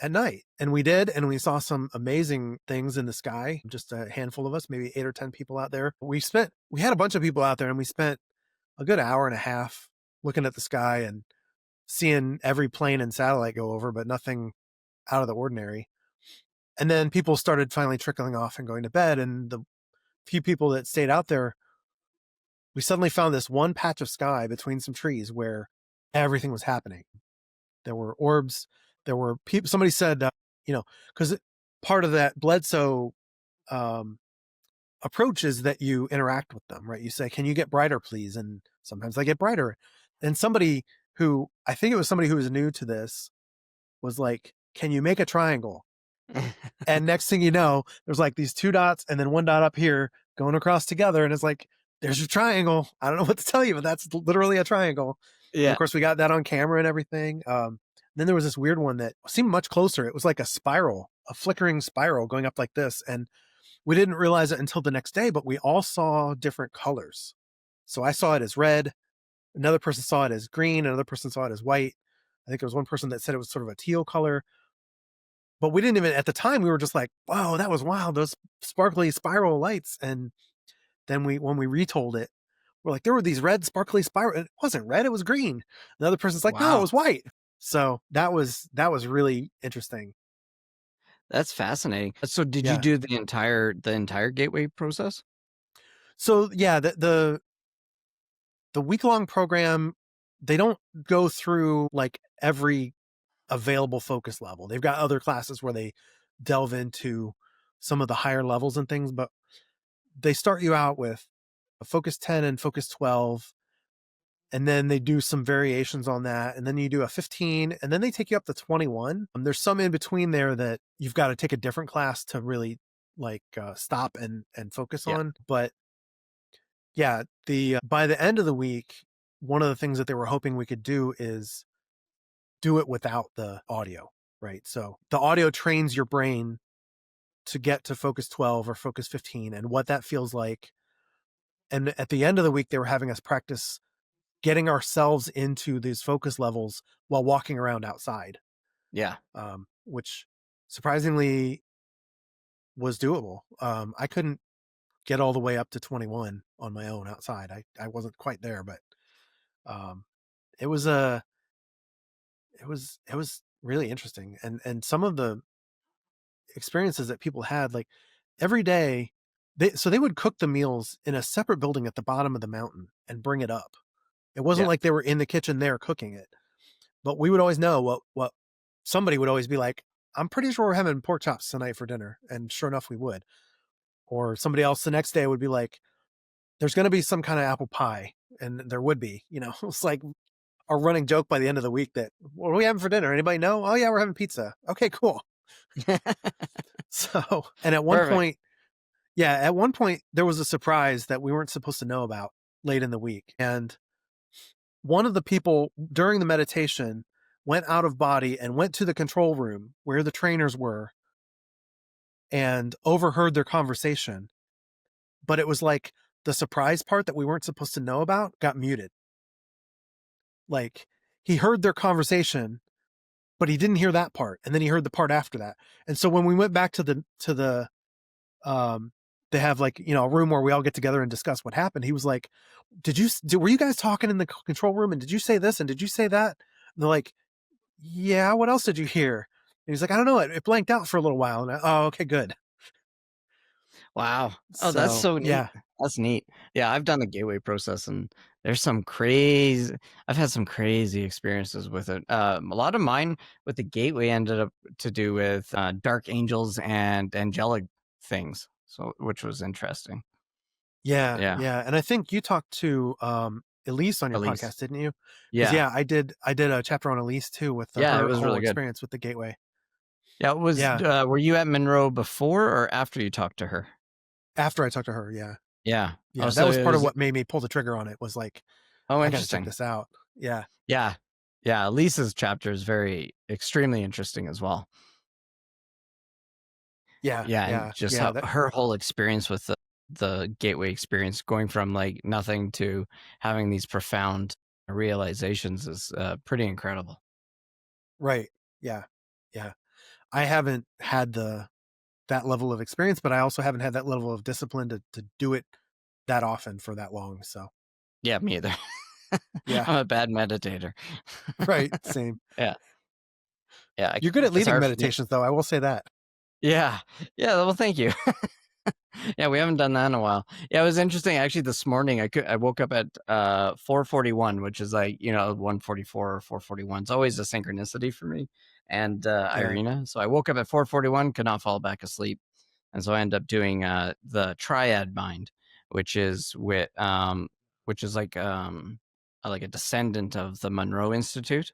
at night. And we did. And we saw some amazing things in the sky, just a handful of us, maybe 8 or 10 people out there. We had a bunch of people out there, and we spent a good hour and a half looking at the sky and seeing every plane and satellite go over, but nothing out of the ordinary. And then people started finally trickling off and going to bed. And the few people that stayed out there, we suddenly found this one patch of sky between some trees where everything was happening. There were orbs. There were people. Somebody said, because part of that Bledsoe um, approach is that you interact with them, right? You say, "Can you get brighter, please?" And sometimes they get brighter. And somebody who I think it was somebody who was new to this, was like, "Can you make a triangle?" And next thing you know, there's like these 2 dots and then 1 dot up here going across together, and it's like, there's your triangle. I don't know what to tell you, but that's literally a triangle. And of Yeah. course, we got that on camera and everything. Then there was this weird one that seemed much closer. It was like a spiral, a flickering spiral going up like this, and we didn't realize it until the next day, but we all saw different colors. So I saw it as red. Another person saw it as green. Another person saw it as white. I think there was one person that said it was sort of a teal color. But we didn't even, at the time, we were just like, wow, that was wild. Those sparkly spiral lights. And then when we retold it, we're like, there were these red sparkly spiral. It wasn't red, it was green. The other person's like, no, it Wow. was white. So that was really interesting. That's fascinating. So did you Yeah. do the entire gateway process? So yeah, the week-long program, they don't go through like every available focus level. They've got other classes where they delve into some of the higher levels and things, but they start you out with a focus 10 and focus 12, and then they do some variations on that, and then you do a 15, and then they take you up to 21. There's some in between there that you've got to take a different class to really like stop and focus Yeah. on. But yeah, the by the end of the week, one of the things that they were hoping we could do is do it without the audio, right? So the audio trains your brain to get to focus 12 or focus 15 and what that feels like. And at the end of the week, they were having us practice getting ourselves into these focus levels while walking around outside, Yeah. which surprisingly was doable. I couldn't get all the way up to 21 on my own outside. I wasn't quite there, but um, it was it was really interesting. And some of the experiences that people had, like every day, they would cook the meals in a separate building at the bottom of the mountain and bring it up. It wasn't Yeah. like they were in the kitchen there cooking it, but we would always know what somebody would always be like, I'm pretty sure we're having pork chops tonight for dinner. And sure enough, we would. Or somebody else the next day would be like, there's going to be some kind of apple pie. And there would be, it's like a running joke by the end of the week that, what are we having for dinner? Anybody know? Oh yeah, we're having pizza. Okay, cool. So, and Perfect. at one point there was a surprise that we weren't supposed to know about late in the week. And one of the people during the meditation went out of body and went to the control room where the trainers were and overheard their conversation. But it was like the surprise part that we weren't supposed to know about got muted. Like he heard their conversation, but he didn't hear that part. And then he heard the part after that. And so when we went back to the, they have like, a room where we all get together and discuss what happened. He was like, were you guys talking in the control room? And did you say this? And did you say that? And they're like, yeah, what else did you hear? And he's like, I don't know. It blanked out for a little while. And oh, okay, good. Wow. Oh, that's So so neat. yeah, That's neat. Yeah, I've done the gateway process, and I've had some crazy experiences with it. A lot of mine with the gateway ended up to do with dark angels and angelic things. So, which was interesting. yeah, Yeah. yeah. And I think you talked to Elise on your Elise. podcast, didn't you? Because Yeah. yeah, I did a chapter on Elise too with Yeah, it her was whole really good. experience with the gateway. Yeah, it was Yeah, were you at Monroe before or after you talked to her? after I talked to her, yeah, Yeah. Oh, yeah, that so was it part of was what made me pull the trigger on it. Was like, oh, I got to check interesting. this out. Yeah, Yeah. Yeah, Lisa's chapter is very extremely interesting as well. yeah, Yeah, and yeah, just yeah. how That her whole experience with the gateway experience, going from like nothing to having these profound realizations is pretty incredible. right. Yeah, yeah. I haven't had that level of experience, but I also haven't had that level of discipline to do it that often for that long. So Yeah, me either. yeah, I'm a bad meditator. right. Same. Yeah. Yeah, You're good at it's leading hard for me. meditations, though. I will say that. Yeah. Yeah, well, thank you. Yeah, we haven't done that in a while. Yeah, it was interesting. Actually, this morning I woke up at 4:41, which is like 1:44 or 4:41. It's always a synchronicity for me and Yeah. Irina. So I woke up at 4:41, could not fall back asleep, and so I ended up doing the triad mind, which is with which is like like a descendant of the Monroe Institute.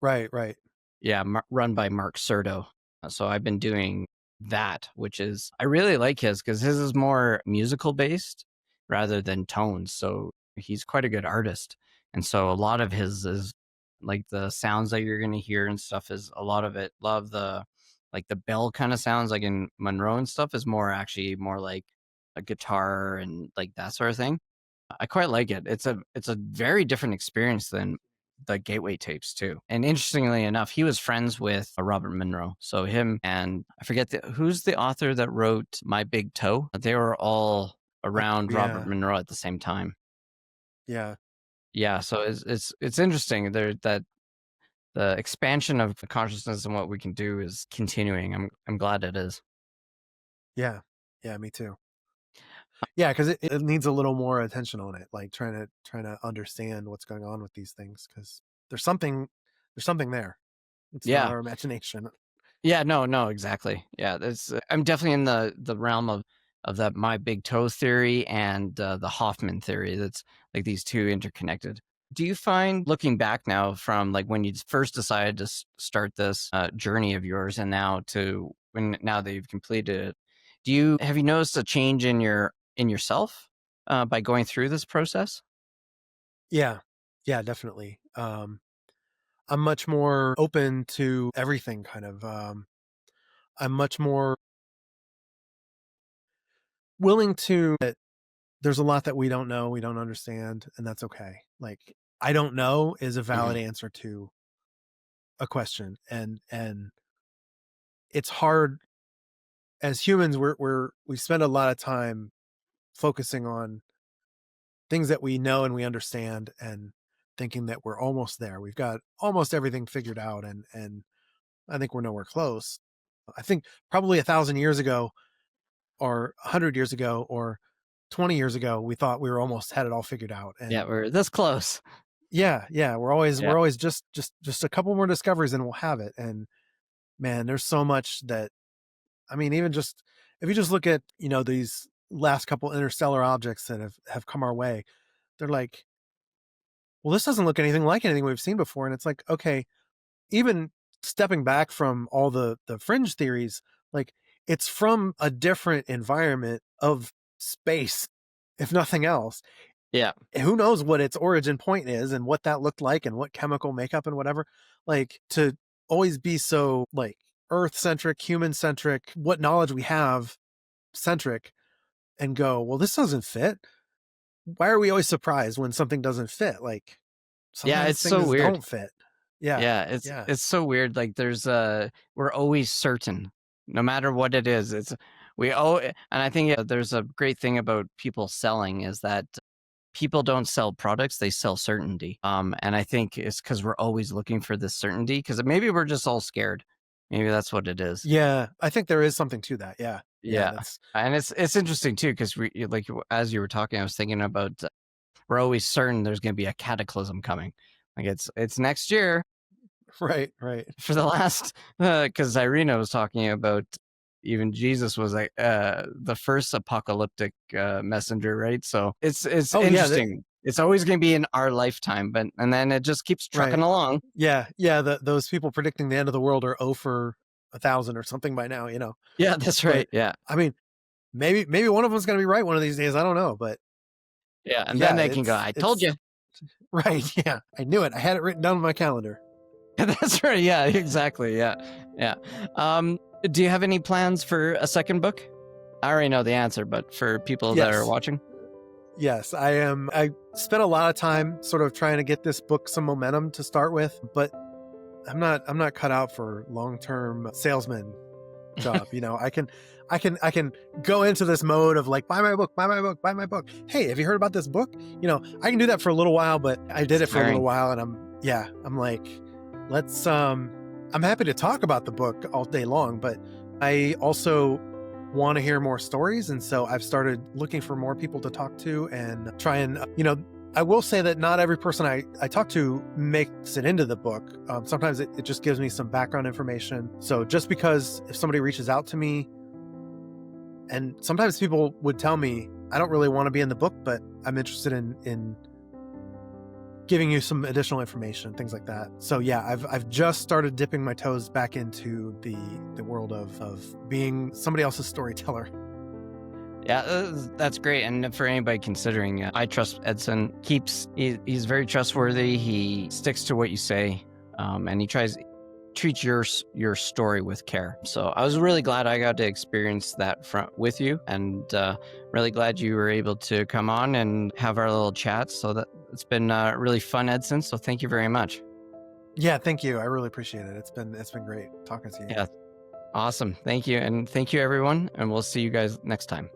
Right, right. Yeah, run by Mark Serto. So I've been doing that, which is, I really like his because his is more musical based rather than tones. So he's quite a good artist. And so a lot of his is like the sounds that you're going to hear and stuff is a lot of it. Love the like the bell kind of sounds like in Monroe and stuff is more actually more like a guitar and like that sort of thing. I quite like it. It's a very different experience than the Gateway tapes too. And interestingly enough, he was friends with Robert Monroe. So him and I forget who's the author that wrote My Big Toe. They were all Oh, around Robert yeah, Monroe at the same time. yeah, Yeah, so it's interesting there that the expansion of consciousness and what we can do is continuing. I'm glad it is. yeah, yeah. Me too. Yeah, because it needs a little more attention on it, like trying to understand what's going on with these things, because there's something there. It's not Yeah. our imagination. Yeah, no, exactly. Yeah, that's I'm definitely in the realm of that my big toe theory and the Hoffman theory. That's like these two interconnected. Do you find looking back now from like when you first decided to start this journey of yours and now to when now that you've completed it, have you noticed a change in yourself by going through this process? Yeah, yeah, definitely. I'm much more open to everything. Kind of. I'm much more willing to. There's a lot that we don't know, we don't understand, and that's okay. Like, I don't know is a Hmm. valid answer to a question, and it's hard as humans. We spend a lot of time focusing on things that we know and we understand, and thinking that we're almost there. We've got almost everything figured out, and I think we're nowhere close. I think probably 1,000 years ago, or 100 years ago, or 20 years ago, we thought we were almost had it all figured out, Yeah, and we're this close. yeah, yeah, Yeah, we're always just a couple more discoveries and we'll have it. And man, there's so much that, I mean, even just if you just look at, these last couple interstellar objects that have come our way, they're like, well, this doesn't look anything like anything we've seen before. And it's like, okay, even stepping back from all the fringe theories, like, it's from a different environment of space, if nothing else. yeah, Who knows what its origin point is and what that looked like and what chemical makeup and whatever. Like, to always be so like earth centric, human centric, what knowledge we have centric, and go, well, this doesn't fit. Why are we always surprised when something doesn't fit? Like, yeah. sometimes It's so things weird. don't fit. Yeah, Yeah, yeah, it's so weird. Like there's we're always certain, no matter what it is. It's we oh, and I think there's a great thing about people selling is that people don't sell products, they sell certainty. And I think it's because we're always looking for this certainty because maybe we're just all scared. Maybe that's what it is. yeah. I think there is something to that. Yeah, yeah. Yeah, and it's interesting too because we like as you were talking, I was thinking about we're always certain there's going to be a cataclysm coming. Like it's next year right, right, for the last because Irina was talking about even Jesus was like the first apocalyptic messenger, right? So it's oh yeah, interesting. It's always going to be in our lifetime, but and then it just keeps trucking right, along. yeah, yeah. Those people predicting the end of the world are 0 for 1,000 or something by now, Yeah, that's but right. Yeah, I mean, maybe one of them's going to be right one of these days. I don't know, but yeah, and then yeah, they can go. I told it's you. right. Yeah, I knew it. I had it written down on my calendar. That's right. Yeah, exactly. Yeah, yeah. Do you have any plans for a second book? I already know the answer, but for people that are Yes, watching, yes, I am. I spent a lot of time sort of trying to get this book some momentum to start with, but I'm not cut out for long-term salesman job. I can go into this mode of like, buy my book, buy my book, buy my book. Hey, have you heard about this book? I can do that for a little while, but I did it for a little tiring. while, and I'm like, I'm happy to talk about the book all day long, but I also want to hear more stories. And so I've started looking for more people to talk to and try and, I will say that not every person I talk to makes it into the book. Sometimes it just gives me some background information. So just because if somebody reaches out to me, and sometimes people would tell me, I don't really want to be in the book, but I'm interested in giving you some additional information, things like that. So yeah, I've just started dipping my toes back into the world of being somebody else's storyteller. Yeah, that's great. And for anybody considering, I trust Edson. He's very trustworthy. He sticks to what you say, and he treats your story with care. So I was really glad I got to experience that with you, and really glad you were able to come on and have our little chat. So it's been really fun, Edson. So thank you very much. Yeah, thank you. I really appreciate it. It's been great talking to you. Yeah, awesome. Thank you, and thank you everyone. And we'll see you guys next time.